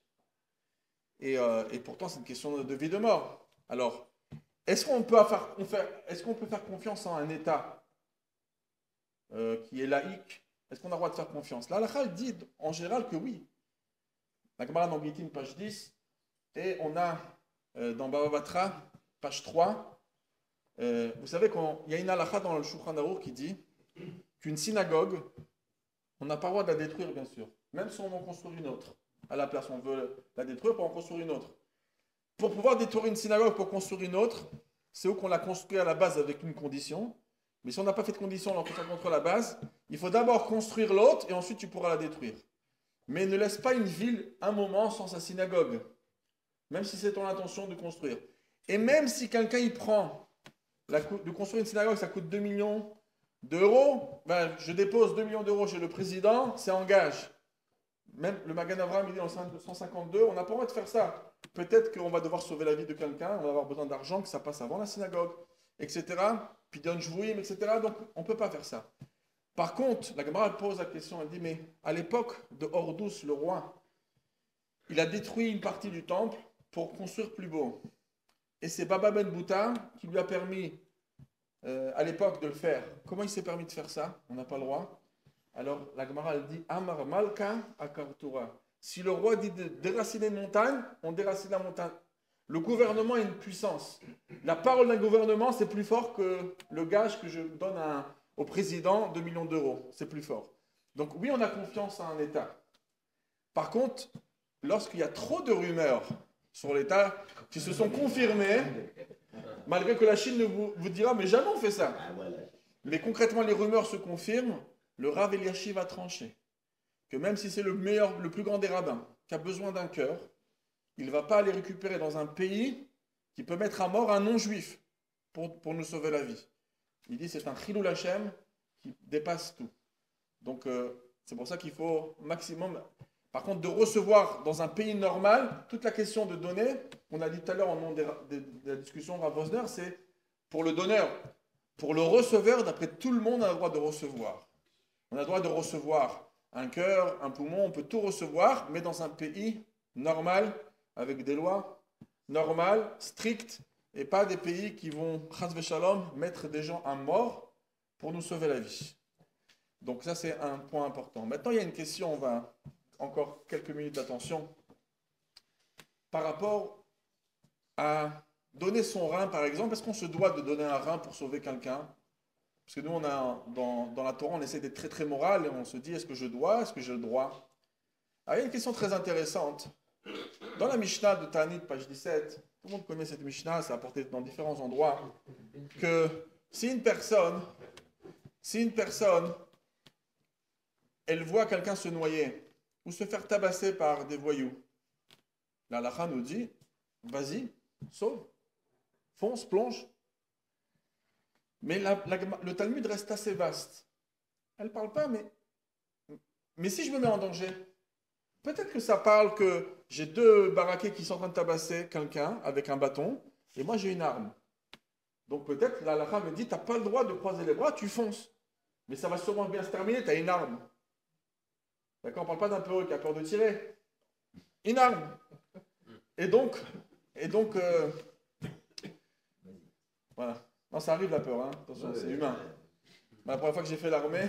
Et pourtant, c'est une question de vie et de mort. Alors, est-ce qu'on peut faire confiance en un État qui est laïque? Est-ce qu'on a le droit de faire confiance? Là, la dit en général que oui. La Gemara dans Gittin, page 10, et on a dans Baba Batra, page 3, vous savez qu'il y a une halakha dans le Shulchan Aruch qui dit qu'une synagogue, on n'a pas le droit de la détruire, bien sûr, même si on en construit une autre. À la place, on veut la détruire pour en construire une autre. Pour pouvoir détruire une synagogue pour construire une autre, c'est où qu'on l'a construit à la base avec une condition. Mais si on n'a pas fait de condition, on construit contre la base, il faut d'abord construire l'autre et ensuite tu pourras la détruire. Mais ne laisse pas une ville un moment sans sa synagogue, même si c'est ton intention de construire. Et même si quelqu'un y prend de construire une synagogue, ça coûte 2 millions d'euros, je dépose 2 millions d'euros chez le président, c'est en gage. Même le Magan Avraham, il dit en 152, on n'a pas le droit de faire ça. Peut-être qu'on va devoir sauver la vie de quelqu'un, on va avoir besoin d'argent, que ça passe avant la synagogue, etc. Puis d'un jouim, etc. Donc on ne peut pas faire ça. Par contre, la Gemara pose la question, elle dit, mais à l'époque de Hordous, le roi, il a détruit une partie du temple pour construire plus beau. Et c'est Baba Ben Bouta qui lui a permis, à l'époque, de le faire. Comment il s'est permis de faire ça? On n'a pas le droit. Alors, la Gemara, elle dit, Amar Malka Akartura. Si le roi dit de déraciner une montagne, on déracine la montagne. Le gouvernement a une puissance. La parole d'un gouvernement, c'est plus fort que le gage que je donne au président, 2 millions d'euros. C'est plus fort. Donc oui, on a confiance à un État. Par contre, lorsqu'il y a trop de rumeurs sur l'État qui se sont confirmées, malgré que la Chine vous dira, mais jamais on fait ça. Mais concrètement, les rumeurs se confirment, le Rav Eliashiv va trancher. Que même si c'est le plus grand des rabbins, qui a besoin d'un cœur, il ne va pas aller récupérer dans un pays qui peut mettre à mort un non-juif pour nous sauver la vie. Il dit c'est un chilul Hashem qui dépasse tout. Donc c'est pour ça qu'il faut maximum. Par contre, de recevoir dans un pays normal, toute la question de donner, on a dit tout à l'heure au nom de la discussion Rav Wosner, c'est pour le donneur. Pour le receveur, d'après tout le monde, a le droit de recevoir. On a le droit de recevoir un cœur, un poumon, on peut tout recevoir, mais dans un pays normal, avec des lois normales, strictes, et pas des pays qui vont, chas v'shalom, mettre des gens à mort pour nous sauver la vie. Donc ça, c'est un point important. Maintenant, il y a une question, on va encore quelques minutes d'attention, par rapport à donner son rein, par exemple. Est-ce qu'on se doit de donner un rein pour sauver quelqu'un? Parce que nous, on a, dans la Torah, on essaie d'être très très moral et on se dit, est-ce que je dois, est-ce que j'ai le droit? Alors, il y a une question très intéressante. Dans la Mishnah de Ta'anit, page 17, tout le monde connaît cette Mishnah, c'est apporté dans différents endroits, que si une personne, elle voit quelqu'un se noyer ou se faire tabasser par des voyous, la halakha nous dit, vas-y, sauve, fonce, plonge. Mais le Talmud reste assez vaste. Elle ne parle pas, mais si je me mets en danger, peut-être que ça parle que j'ai deux baraqués qui sont en train de tabasser quelqu'un avec un bâton, et moi j'ai une arme. Donc peut-être la halakha me dit, tu n'as pas le droit de croiser les bras, tu fonces. Mais ça va sûrement bien se terminer, tu as une arme. D'accord, on ne parle pas d'un peureux qui a peur de tirer. Une arme. Et donc voilà. Non, ça arrive la peur, hein. Attention, c'est humain. La première fois que j'ai fait l'armée,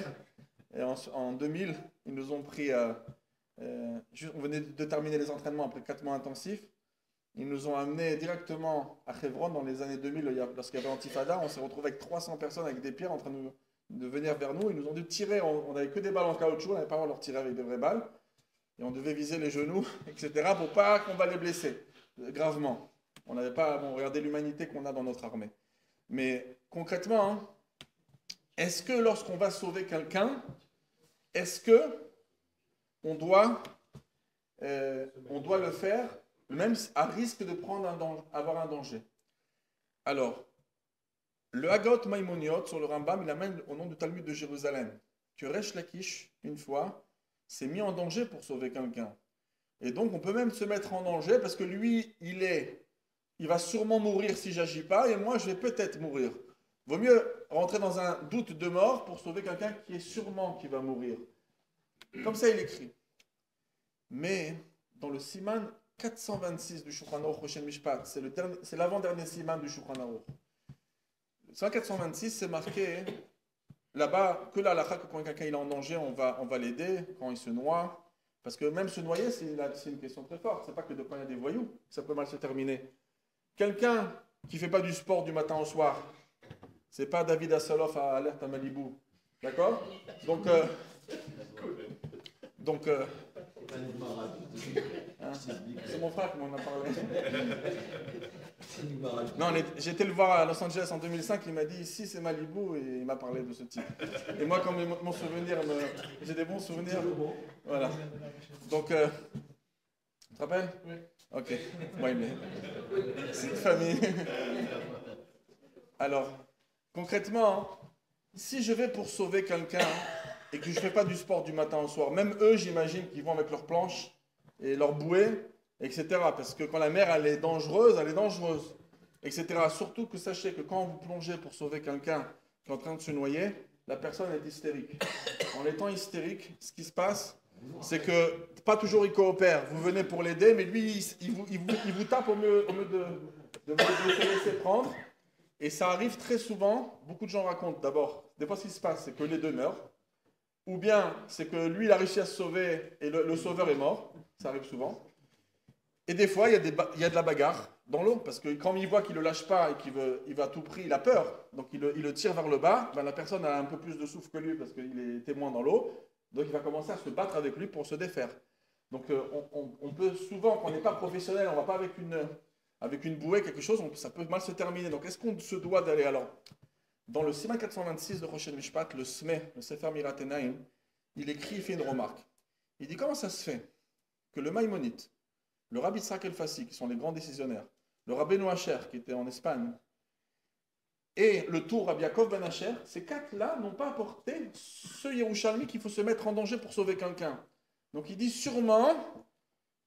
en 2000, ils nous ont pris, on venait de terminer les entraînements après 4 mois intensifs, ils nous ont amenés directement à Hebron dans les années 2000, lorsqu'il y avait l'Antifada, on s'est retrouvé avec 300 personnes avec des pierres en train de venir vers nous, ils nous ont dû tirer, on n'avait que des balles en caoutchouc, on n'avait pas le droit de leur tirer avec des vraies balles, et on devait viser les genoux, etc., pour pas qu'on va les blesser gravement. On n'avait pas, regardez l'humanité qu'on a dans notre armée. Mais concrètement, hein, est-ce que lorsqu'on va sauver quelqu'un, est-ce que on doit le faire même à risque de avoir un danger? Alors, le Hagot Maimoniot sur le Rambam, il amène au nom du Talmud de Jérusalem que Resh Lakish, une fois, s'est mis en danger pour sauver quelqu'un. Et donc, on peut même se mettre en danger parce que lui, il va sûrement mourir si j'agis pas, et moi, je vais peut-être mourir. Vaut mieux rentrer dans un doute de mort pour sauver quelqu'un qui est sûrement qui va mourir. Comme ça, il écrit. Mais dans le Siman 426 du Shulchan Aruch Rochen Mishpat, c'est l'avant-dernier Siman du Shulchan Aruch. Le Siman 426, c'est marqué là-bas que la halakha, que quand quelqu'un est en danger, on va l'aider quand il se noie. Parce que même se noyer, c'est une question très forte. C'est pas que de quand il y a des voyous, ça peut mal se terminer. Quelqu'un qui ne fait pas du sport du matin au soir, c'est pas David Hasselhoff à Alerte à Malibu. D'accord? Donc, hein, c'est mon frère qui m'en a parlé. Non, j'ai été le voir à Los Angeles en 2005, il m'a dit ici c'est Malibu et il m'a parlé de ce type. Et moi, comme mon souvenir, j'ai des bons souvenirs. Voilà. Donc, tu te rappelles? Oui. Ok. Oui, mais c'est une famille. Alors, concrètement, si je vais pour sauver quelqu'un et que je ne fais pas du sport du matin au soir, même eux, j'imagine qu'ils vont avec leurs planches et leurs bouées, etc. Parce que quand la mer, elle est dangereuse, etc. Surtout que sachez que quand vous plongez pour sauver quelqu'un qui est en train de se noyer, la personne est hystérique. En étant hystérique, ce qui se passe, c'est que pas toujours il coopère. Vous venez pour l'aider, mais lui, il vous tape au mieux de se laisser prendre. Et ça arrive très souvent, beaucoup de gens racontent d'abord, des fois ce qui se passe, c'est que les deux meurent, ou bien c'est que lui il a réussi à se sauver et le sauveur est mort, ça arrive souvent. Et des fois il y a de la bagarre dans l'eau, parce que quand il voit qu'il ne le lâche pas et qu'il va à tout prix, il a peur, donc il le tire vers le bas, ben la personne a un peu plus de souffle que lui parce qu'il est témoin dans l'eau, donc il va commencer à se battre avec lui pour se défaire. Donc on peut souvent, quand on n'est pas professionnel, on ne va pas avec une bouée, quelque chose, ça peut mal se terminer. Donc, est-ce qu'on se doit d'aller alors? Dans le Siman 426 de Rochen Mishpat, le Smeh, le Sefer Miratenaim, il écrit, il fait une remarque. Il dit comment ça se fait que le Maïmonite, le Rabbi Yitzhak El-Fassi, qui sont les grands décisionnaires, le Rabbeinu Asher, qui était en Espagne, et le Tour Rabbi Yaakov Ben Asher, ces quatre-là n'ont pas apporté ce Yerushalmi qu'il faut se mettre en danger pour sauver quelqu'un. Donc, il dit sûrement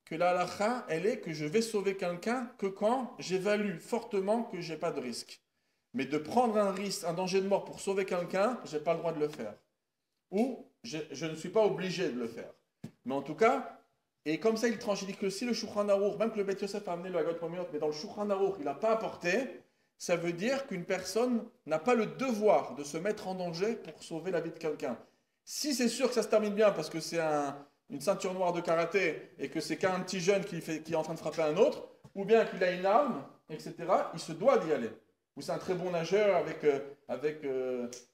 que la halakha, elle est que je vais sauver quelqu'un que quand j'évalue fortement que je n'ai pas de risque. Mais de prendre un risque, un danger de mort pour sauver quelqu'un, je n'ai pas le droit de le faire. Ou je ne suis pas obligé de le faire. Mais en tout cas, et comme ça, il tranche, il dit que si le Shulchan Aruch, même que le Beit Yosef a amené le Hagot Pomiot, mais dans le Shulchan Aruch, il n'a pas apporté, ça veut dire qu'une personne n'a pas le devoir de se mettre en danger pour sauver la vie de quelqu'un. Si c'est sûr que ça se termine bien parce que c'est une ceinture noire de karaté et que c'est qu'un petit jeune qui est en train de frapper un autre, ou bien qu'il a une arme, etc., il se doit d'y aller. Ou c'est un très bon nageur avec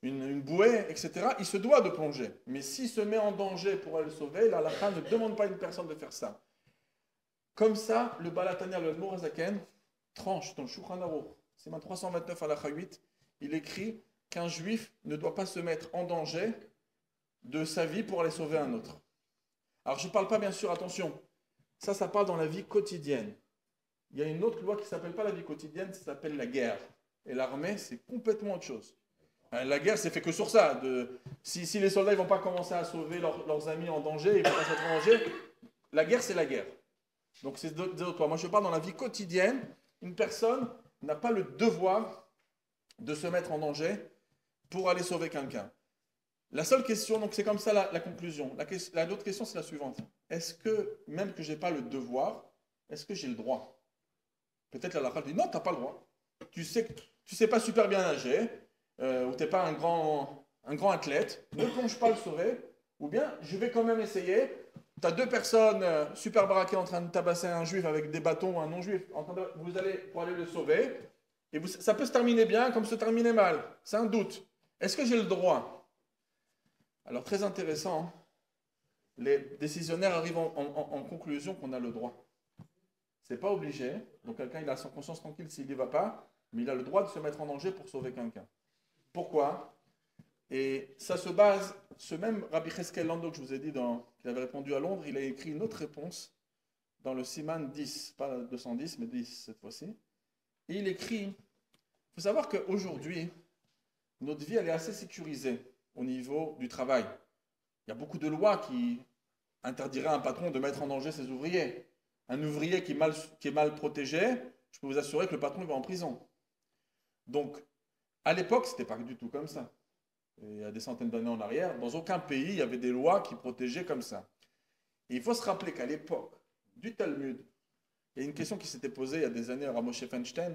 une bouée, etc., il se doit de plonger. Mais s'il se met en danger pour aller le sauver, la halakha ne demande pas à une personne de faire ça. Comme ça, le Balatania, le Morazaken, tranche dans le Shulchan Aruch, c'est 329 halakha 8, il écrit qu'un juif ne doit pas se mettre en danger de sa vie pour aller sauver un autre. Alors je ne parle pas, bien sûr, attention, ça parle dans la vie quotidienne. Il y a une autre loi qui ne s'appelle pas la vie quotidienne, ça s'appelle la guerre. Et l'armée, c'est complètement autre chose. La guerre, c'est fait que sur ça. Si les soldats ne vont pas commencer à sauver leurs amis en danger, ils ne vont pas se mettre en danger, la guerre, c'est la guerre. Donc c'est d'autres lois. Moi, je parle dans la vie quotidienne, une personne n'a pas le devoir de se mettre en danger pour aller sauver quelqu'un. La seule question, donc c'est comme ça la conclusion. L'autre question, c'est la suivante. Est-ce que, même que je n'ai pas le devoir, est-ce que j'ai le droit? Peut-être la halakha dit non, tu n'as pas le droit. Tu sais pas super bien nager, ou tu n'es pas un grand athlète, ne plonge pas le sauver, ou bien je vais quand même essayer. Tu as deux personnes super baraquées en train de tabasser un juif avec des bâtons ou un non-juif, vous allez pour aller le sauver, et ça peut se terminer bien comme se terminer mal. C'est un doute. Est-ce que j'ai le droit? Alors très intéressant, les décisionnaires arrivent en conclusion qu'on a le droit. C'est pas obligé, donc quelqu'un il a son conscience tranquille s'il n'y va pas, mais il a le droit de se mettre en danger pour sauver quelqu'un. Pourquoi? Et ça se base, ce même Rabbi Cheskel Lando que je vous ai dit, qu'il avait répondu à Londres, il a écrit une autre réponse dans le Siman 10, pas 210, mais 10 cette fois-ci. Et il écrit, il faut savoir qu'aujourd'hui, notre vie elle est assez sécurisée au niveau du travail. Il y a beaucoup de lois qui interdiraient à un patron de mettre en danger ses ouvriers. Un ouvrier qui est mal protégé, je peux vous assurer que le patron il va en prison. Donc, à l'époque, ce n'était pas du tout comme ça. Et il y a des centaines d'années en arrière, dans aucun pays, il y avait des lois qui protégeaient comme ça. Et il faut se rappeler qu'à l'époque du Talmud, il y a une question qui s'était posée il y a des années à Moshe Feinstein,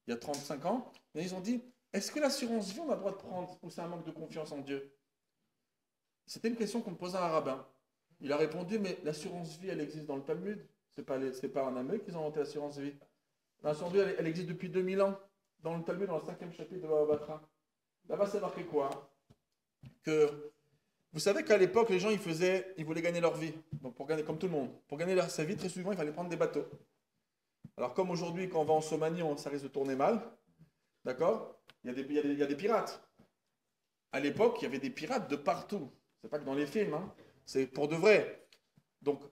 il y a 35 ans, et ils ont dit, est-ce que l'assurance vie, on a le droit de prendre, ou c'est un manque de confiance en Dieu? C'était une question qu'on posait à un rabbin. Il a répondu, mais l'assurance vie, elle existe dans le Talmud. C'est pas en Amérique qu'ils ont inventé l'assurance vie. L'assurance vie, elle existe depuis 2000 ans. Dans le Talmud, dans le 5e chapitre de Baba Batra. Là-bas, c'est marqué quoi? Que vous savez qu'à l'époque, les gens, ils voulaient gagner leur vie. Donc, pour gagner, comme tout le monde. Pour gagner sa vie, très souvent, il fallait prendre des bateaux. Alors, comme aujourd'hui, quand on va en Somalie, ça risque de tourner mal. D'accord? Il y a des pirates. À l'époque, il y avait des pirates de partout. C'est pas que dans les films, hein. C'est pour de vrai. Donc,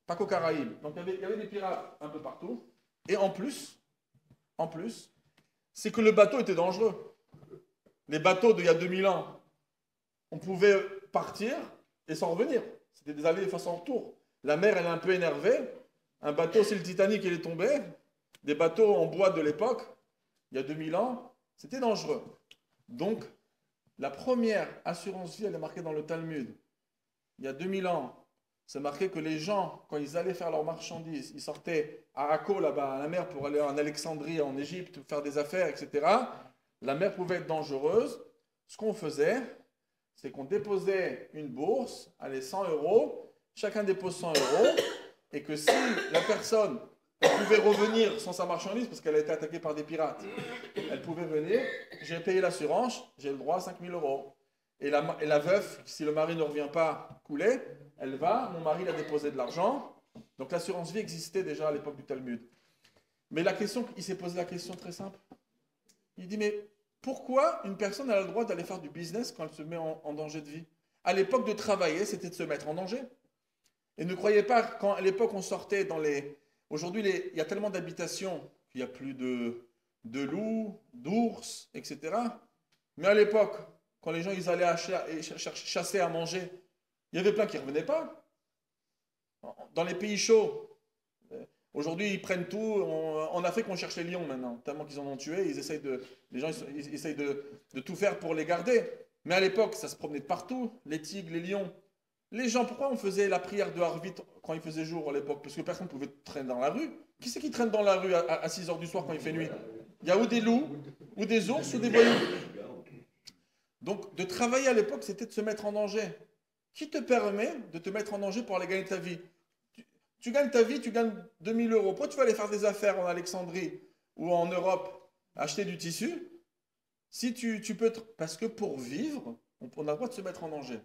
pas qu'aux Caraïbes. Donc il y avait des pirates un peu partout. Et en plus, c'est que le bateau était dangereux. Les bateaux d'il y a 2000 ans, on pouvait partir et s'en revenir. C'était des allées et face en retour. La mer, elle est un peu énervée. Un bateau, c'est le Titanic, il est tombé. Des bateaux en bois de l'époque, il y a 2000 ans, c'était dangereux. Donc, la première assurance vie, elle est marquée dans le Talmud. Il y a 2000 ans, c'est marqué que les gens, quand ils allaient faire leurs marchandises, ils sortaient à Akko, là-bas, à la mer, pour aller en Alexandrie, en Égypte, faire des affaires, etc. La mer pouvait être dangereuse. Ce qu'on faisait, c'est qu'on déposait une bourse, allez, 100 euros, chacun dépose 100 euros, et que si la personne elle pouvait revenir sans sa marchandise, parce qu'elle a été attaquée par des pirates, elle pouvait venir, j'ai payé l'assurance, j'ai le droit à 5000 euros. Et la veuve, si le mari ne revient pas couler, elle va, mon mari l'a déposé de l'argent. Donc l'assurance vie existait déjà à l'époque du Talmud. Mais il s'est posé la question très simple. Il dit, mais pourquoi une personne a le droit d'aller faire du business quand elle se met en danger de vie? À l'époque de travailler, c'était de se mettre en danger. Et ne croyez pas, quand à l'époque on sortait dans les... Aujourd'hui, il y a tellement d'habitations qu'il n'y a plus de loups, d'ours, etc. Mais à l'époque, quand les gens ils allaient chasser à manger, il y avait plein qui ne revenaient pas. Dans les pays chauds, aujourd'hui ils prennent tout. En Afrique, on cherche les lions maintenant, tellement qu'ils en ont tué. Les gens ils essayent de tout faire pour les garder. Mais à l'époque, ça se promenait de partout, les tigres, les lions. Les gens, pourquoi on faisait la prière de Harvit quand il faisait jour à l'époque? Parce que personne ne pouvait traîner dans la rue. Qui c'est qui traîne dans la rue à 6 heures du soir quand il fait nuit? Il y a ou des loups, ou des ours, ou des voyous. Donc, de travailler à l'époque, c'était de se mettre en danger. Qui te permet de te mettre en danger pour aller gagner ta vie? Tu gagnes ta vie, tu gagnes 2000 euros. Pourquoi tu vas aller faire des affaires en Alexandrie ou en Europe, acheter du tissu? Si tu peux... Parce que pour vivre, on a le droit de se mettre en danger.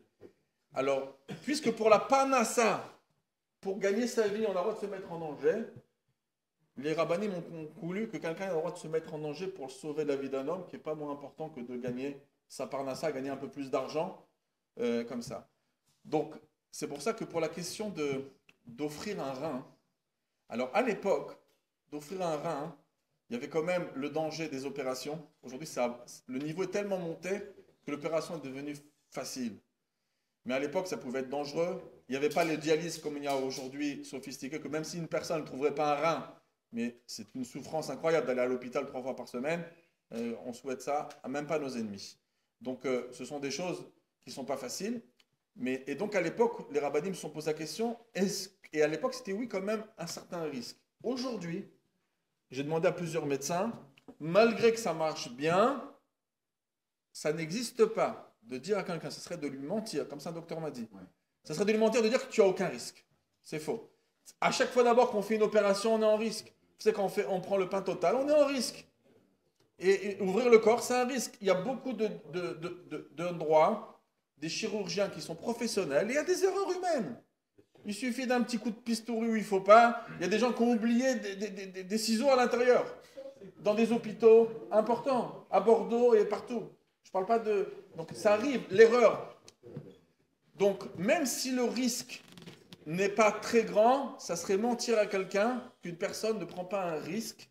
Alors, puisque pour la panassa, pour gagner sa vie, on a le droit de se mettre en danger, les rabbinim ont conclu que quelqu'un a le droit de se mettre en danger pour sauver la vie d'un homme, qui n'est pas moins important que de gagner sa parnassa, gagner un peu plus d'argent, comme ça. Donc, c'est pour ça que pour la question d'offrir un rein, alors à l'époque, d'offrir un rein, il y avait quand même le danger des opérations. Aujourd'hui, le niveau est tellement monté que l'opération est devenue facile. Mais à l'époque, ça pouvait être dangereux. Il n'y avait pas les dialyses comme il y a aujourd'hui, sophistiquées, que même si une personne ne trouverait pas un rein, mais c'est une souffrance incroyable d'aller à l'hôpital 3 fois par semaine, on souhaite ça à même pas nos ennemis. Donc, ce sont des choses qui ne sont pas faciles. Et donc, à l'époque, les rabbinim se sont posé la question, et à l'époque, c'était oui, quand même, un certain risque. Aujourd'hui, j'ai demandé à plusieurs médecins, malgré que ça marche bien, ça n'existe pas de dire à quelqu'un, ce serait de lui mentir, comme ça un docteur m'a dit. Ça serait de lui mentir, de dire que tu n'as aucun risque. C'est faux. À chaque fois d'abord qu'on fait une opération, on est en risque. Vous savez, quand on prend le pain total, on est en risque. Et ouvrir le corps, c'est un risque. Il y a beaucoup d'endroits, des chirurgiens qui sont professionnels, et il y a des erreurs humaines. Il suffit d'un petit coup de pistouri où il ne faut pas. Il y a des gens qui ont oublié des ciseaux à l'intérieur, dans des hôpitaux importants, à Bordeaux et partout. Je ne parle pas de... Donc ça arrive, l'erreur. Donc même si le risque n'est pas très grand, ça serait mentir à quelqu'un qu'une personne ne prend pas un risque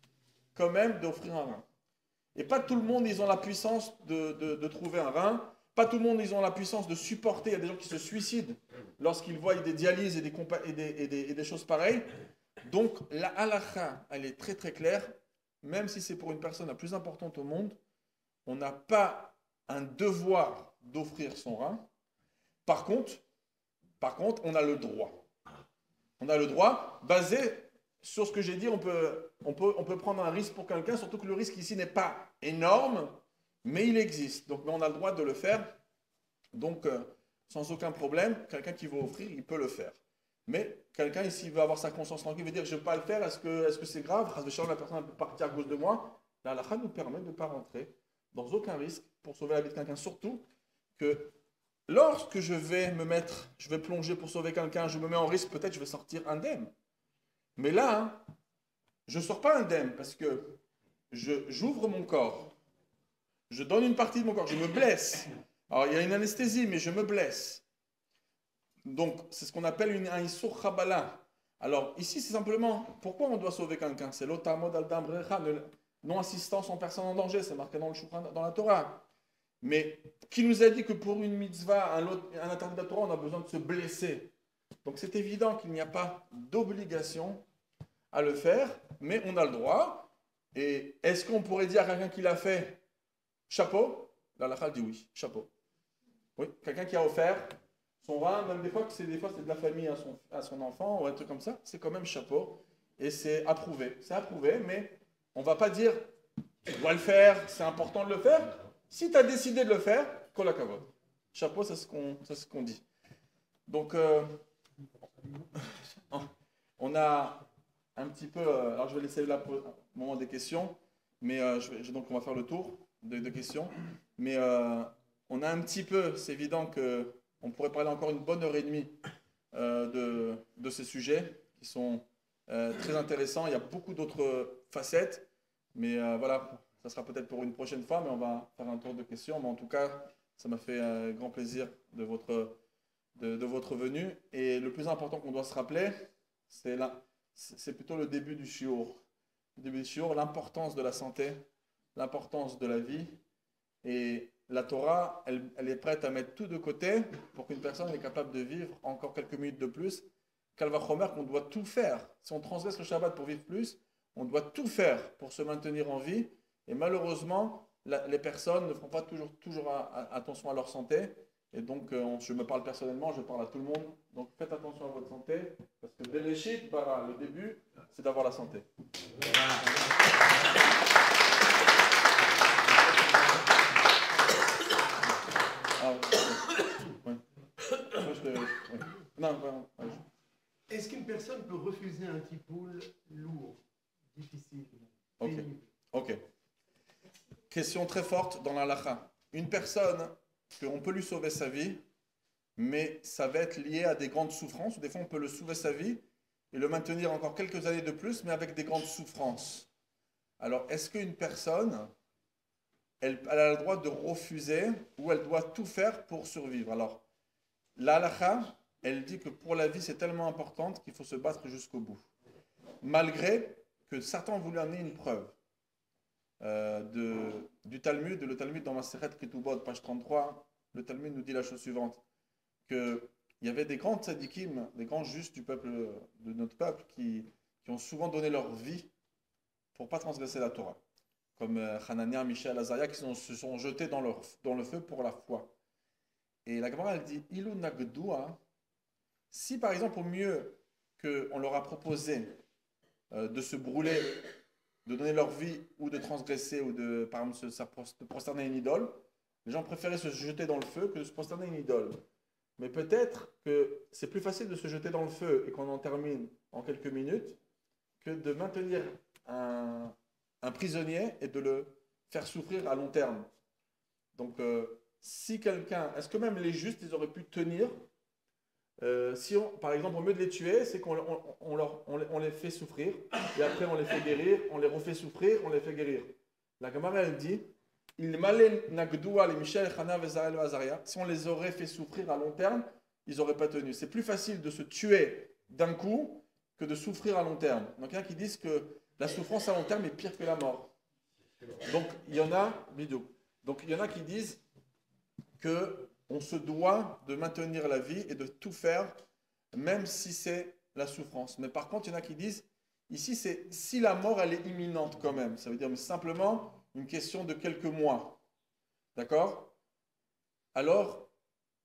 quand même d'offrir un rein. Et pas tout le monde, ils ont la puissance de trouver un rein. Pas tout le monde, ils ont la puissance de supporter. Il y a des gens qui se suicident lorsqu'ils voient des dialyses et des choses pareilles. Donc la halakha, elle est très très claire. Même si c'est pour une personne la plus importante au monde, on n'a pas un devoir d'offrir son rein. Par contre, on a le droit. On a le droit, basé sur ce que j'ai dit, on peut prendre un risque pour quelqu'un, surtout que le risque ici n'est pas énorme, mais il existe. Donc, on a le droit de le faire. Donc, sans aucun problème, quelqu'un qui veut offrir, il peut le faire. Mais quelqu'un ici veut avoir sa conscience tranquille, veut dire je ne vais pas le faire, est-ce que c'est grave? La personne peut partir à cause de moi. La halakha nous permet de ne pas rentrer dans aucun risque pour sauver la vie de quelqu'un. Surtout que lorsque je vais plonger pour sauver quelqu'un, je me mets en risque, peut-être je vais sortir indemne. Mais là, je ne sors pas indemne parce que j'ouvre mon corps, je donne une partie de mon corps, je me blesse. Alors il y a une anesthésie, mais je me blesse. Donc c'est ce qu'on appelle un issur chabala. Alors ici c'est simplement, pourquoi on doit sauver quelqu'un? C'est l'otamod al-dam recha, non-assistance en personne en danger, c'est marqué dans le Shulchan, dans la Torah. Mais qui nous a dit que pour une mitzvah, un interdit de la Torah, on a besoin de se blesser? Donc c'est évident qu'il n'y a pas d'obligation à le faire, mais on a le droit. Et est-ce qu'on pourrait dire à quelqu'un qui l'a fait, chapeau? La halakha dit oui, chapeau. Oui, quelqu'un qui a offert son rein, même des fois c'est de la famille à son enfant ou un truc comme ça, c'est quand même chapeau. Et c'est approuvé. C'est approuvé, mais on ne va pas dire tu dois le faire, c'est important de le faire. Si tu as décidé de le faire, kol hakavod. Chapeau, c'est ce qu'on dit. Donc, on a un petit peu... alors, je vais laisser là pour le moment des questions. Mais donc, on va faire le tour de questions. Mais on a un petit peu... C'est évident qu'on pourrait parler encore une bonne heure et demie de ces sujets qui sont très intéressants. Il y a beaucoup d'autres facettes. Mais voilà, ça sera peut-être pour une prochaine fois, mais on va faire un tour de questions. Mais en tout cas, ça m'a fait un grand plaisir de votre venue. Et le plus important qu'on doit se rappeler, c'est plutôt le début du shiur. Le début du shiur, l'importance de la santé, l'importance de la vie. Et la Torah, elle est prête à mettre tout de côté pour qu'une personne est capable de vivre encore quelques minutes de plus. Calva Chomer, qu'on doit tout faire. Si on transgresse le Shabbat pour vivre plus, on doit tout faire pour se maintenir en vie. Et malheureusement, les personnes ne font pas toujours attention à leur santé. Et donc, je me parle personnellement, je parle à tout le monde. Donc, faites attention à votre santé. Parce que Bereshit, bara, le début, c'est d'avoir la santé. Ah, ouais. Moi, ouais. Non, ouais. Est-ce qu'une personne peut refuser un tipoul lourd, difficile, pénible? Ok. Question très forte dans la halakha. Une personne, on peut lui sauver sa vie, mais ça va être lié à des grandes souffrances. Des fois, on peut le sauver sa vie et le maintenir encore quelques années de plus, mais avec des grandes souffrances. Alors, est-ce qu'une personne, elle a le droit de refuser ou elle doit tout faire pour survivre? Alors, la halakha, elle dit que pour la vie, c'est tellement important qu'il faut se battre jusqu'au bout. Malgré que certains ont voulu amener une preuve du Talmud. Le Talmud, dans Masechet Ketubot, page 33, le Talmud nous dit la chose suivante, qu'il y avait des grands tzadikim, des grands justes de notre peuple, qui ont souvent donné leur vie pour ne pas transgresser la Torah. Comme Hanania, Michel, Azaria, qui se sont jetés dans le feu pour la foi. Et la Gemara, elle dit, Ilu Nagdua, si par exemple, au mieux qu'on leur a proposé de se brûler, de donner leur vie ou de transgresser ou de, par exemple, de prosterner à une idole, les gens préféraient se jeter dans le feu que de se prosterner à une idole. Mais peut-être que c'est plus facile de se jeter dans le feu et qu'on en termine en quelques minutes que de maintenir un prisonnier et de le faire souffrir à long terme. Donc, si quelqu'un, est-ce que même les justes, ils auraient pu tenir si par exemple, au lieu de les tuer, c'est on les fait souffrir, et après on les fait guérir, on les refait souffrir, on les fait guérir. La Gemara, elle dit, si on les aurait fait souffrir à long terme, ils n'auraient pas tenu. C'est plus facile de se tuer d'un coup que de souffrir à long terme. Donc il y en a qui disent que la souffrance à long terme est pire que la mort. Donc il y en a, donc il y en a qui disent que on se doit de maintenir la vie et de tout faire, même si c'est la souffrance. Mais par contre, il y en a qui disent, ici, c'est si la mort, elle est imminente quand même. Ça veut dire simplement une question de quelques mois. D'accord? Alors,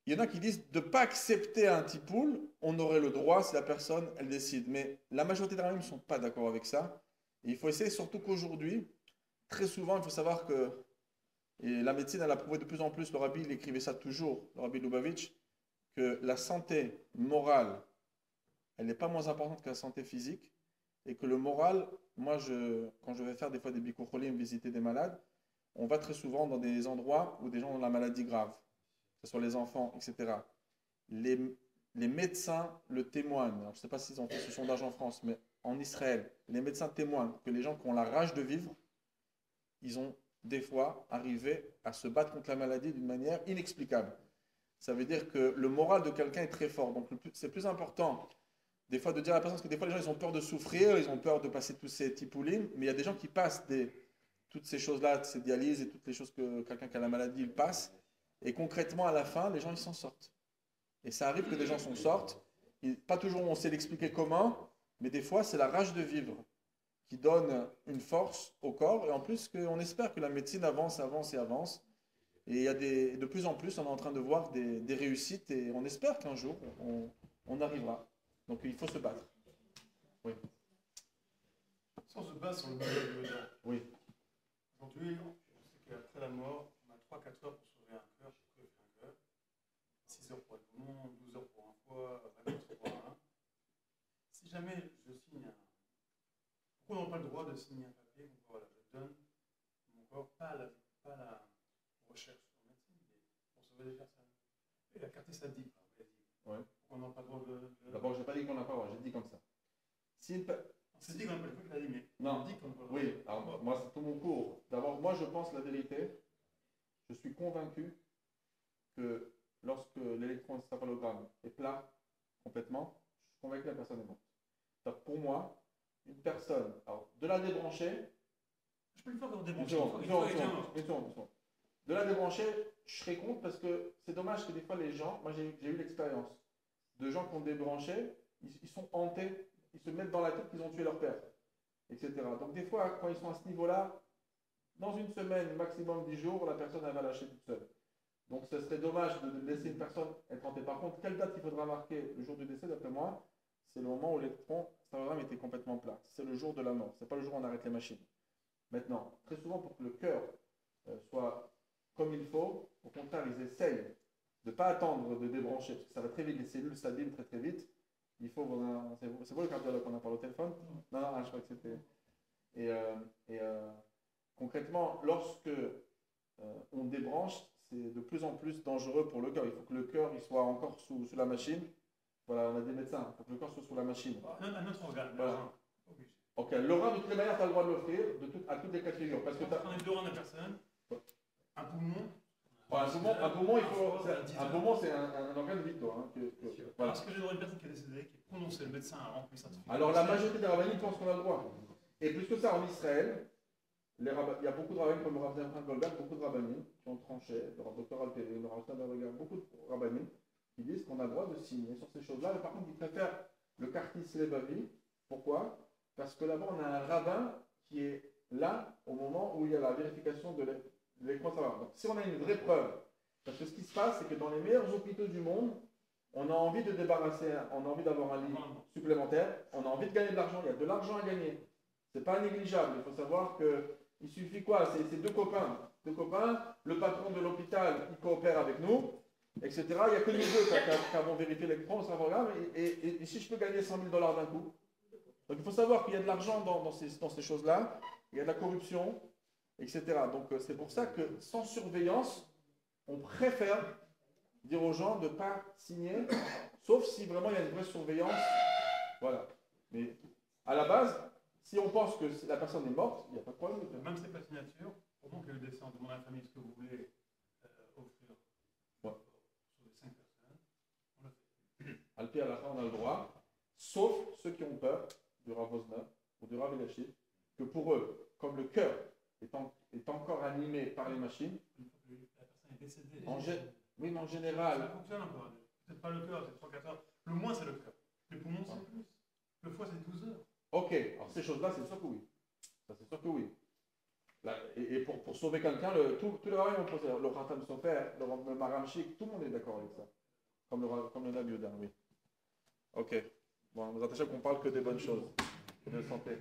il y en a qui disent de ne pas accepter un tipoul, on aurait le droit si la personne, elle décide. Mais la majorité des gens ne sont pas d'accord avec ça. Et il faut essayer, surtout qu'aujourd'hui, très souvent, il faut savoir que et la médecine, elle a prouvé de plus en plus, le rabbi, il écrivait ça toujours, le rabbi Lubavitch, que la santé morale, elle n'est pas moins importante que la santé physique, et que le moral, moi, quand je vais faire des fois des bikocholim, visiter des malades, on va très souvent dans des endroits où des gens ont la maladie grave, que ce soit les enfants, etc. Les, les médecins le témoignent. Alors, je ne sais pas s'ils ont fait ce sondage en France, mais en Israël, les médecins témoignent que les gens qui ont la rage de vivre, ils ont des fois arrivé à se battre contre la maladie d'une manière inexplicable. Ça veut dire que le moral de quelqu'un est très fort. Donc c'est plus important des fois de dire à la personne, parce que des fois les gens ils ont peur de souffrir, ils ont peur de passer tous ces tipoulines, mais il y a des gens qui passent toutes ces choses-là, ces dialyses et toutes les choses que quelqu'un qui a la maladie il passe, et concrètement à la fin, les gens ils s'en sortent. Et ça arrive que des gens s'en sortent, pas toujours on sait l'expliquer comment, mais des fois c'est la rage de vivre qui donne une force au corps, et en plus on espère que la médecine avance, avance et avance. Et il y a de plus en plus, on est en train de voir des réussites, et on espère qu'un jour, on arrivera. Donc il faut se battre. Oui. Si on se base sur le modèle de Yoda, Oui. aujourd'hui, je sais qu'après la mort, on a 3-4 heures pour sauver un cœur, pour sauver un cœur, 6 heures pour être au monde, 12 heures pour un foie, 24 heures pour un rein. Si jamais je signe pourquoi on n'a pas le droit de signer un papier comme quoi, voilà, je donne mon corps, pas la recherche en médecine, mais pour sauver des personnes. Et la carte ça dit, Ouais. on n'a pas le droit de... D'abord, je n'ai pas dit qu'on n'a pas le droit, j'ai dit comme ça. C'est dit qu'on n'a pas le droit, il a dit, mais non. On dit qu'on n'a pas le droit. Oui, alors moi, c'est tout mon cours. D'abord, moi, je pense la vérité. Je suis convaincu que lorsque l'électroencéphalogramme est plat complètement, je suis convaincu que la personne est morte. Donc, pour moi, une personne, alors, de la débrancher, je peux le faire dans débrancher. De la débrancher, je serais contre parce que c'est dommage que des fois les gens, moi j'ai eu l'expérience de gens qui ont débranché, ils sont hantés, ils se mettent dans la tête qu'ils ont tué leur père, etc. Donc des fois, quand ils sont à ce niveau-là, dans une semaine, maximum 10 jours, la personne elle va lâcher toute seule. Donc ce serait dommage de laisser une personne être hantée. Par contre, quelle date il faudra marquer le jour du décès, d'après moi? C'est le moment où l'électroencéphalogramme était complètement plat. C'est le jour de la mort. Ce n'est pas le jour où on arrête les machines. Maintenant, très souvent, pour que le cœur soit comme il faut, au contraire, ils essayent de ne pas attendre de débrancher, parce que ça va très vite, les cellules s'abîment très très vite. Il faut, c'est vous le cardiologue qu'on a parlé au téléphone? Non, non, je crois que c'était... Concrètement, lorsque on débranche, c'est de plus en plus dangereux pour le cœur. Il faut que le cœur il soit encore sous la machine. Voilà, on a des médecins, il faut que le cœur soit sous la machine. Un autre organe, voilà. le rein. Ok, le rein, de toutes les manières, tu as le droit de l'offrir à toutes les cas de figure. Parce que tu as deux reins de personne, un poumon. Un poumon, un poumon, c'est un organe vital. Hein, voilà. Parce que j'ai le droit de personne qui est décédée, qui est prononcée, le médecin a rempli certificat. Alors la majorité des rabbins pensent qu'on a le droit. Et plus que ça, en Israël, il y a beaucoup de rabbins comme le rabbin Goldberg, beaucoup de rabbins qui ont tranché, le docteur Alperi, le rabbin beaucoup de rabbins qui disent qu'on a le droit de signer sur ces choses-là, mais par contre, ils préfèrent le Kartis Levavi. Pourquoi? Parce que là-bas, on a un rabbin qui est là au moment où il y a la vérification de l'électroencéphalogramme. Donc, si on a une vraie preuve, parce que ce qui se passe, c'est que dans les meilleurs hôpitaux du monde, on a envie de débarrasser, on a envie d'avoir un lit supplémentaire, on a envie de gagner de l'argent, il y a de l'argent à gagner. C'est pas négligeable, il faut savoir qu'il suffit quoi? C'est deux copains, le patron de l'hôpital qui coopère avec nous, etc. Il n'y a que nous deux qui avons vérifié l'électroencéphalogramme et si je peux gagner $100 000 d'un coup. Donc il faut savoir qu'il y a de l'argent dans ces choses-là, il y a de la corruption, etc. Donc c'est pour ça que sans surveillance, on préfère dire aux gens de ne pas signer, sauf si vraiment il y a une vraie surveillance. Voilà. Mais à la base, si on pense que la personne est morte, il n'y a pas de problème. Même si ce n'est pas signature, au moment qu'il y a eu le décès, on demande à la famille ce que vous voulez offrir sur les 5 personnes. On l'a fait. Alpi à la fin, on a le droit, sauf ceux qui ont peur du Rav Wosner ou du Rav Eliashib, que pour eux, comme le cœur est encore animé par les machines, la personne est décédée. Oui, mais en général. Ça fonctionne encore. Peut-être pas le cœur, c'est 3-4 heures. Le moins, c'est le cœur. Les poumons, c'est plus. Le foie, c'est 12 heures. Ok, alors ces choses-là, c'est sûr que oui. Ça, c'est sûr que oui. Là, et pour sauver quelqu'un, tous les rabbins ont posé, le Khatam Sofer, le Maram Shik, tout le monde est d'accord avec ça. Comme le Nabi Yoda, oui. Ok. Bon, nous attachons qu'on parle que des bonnes choses. Que de santé.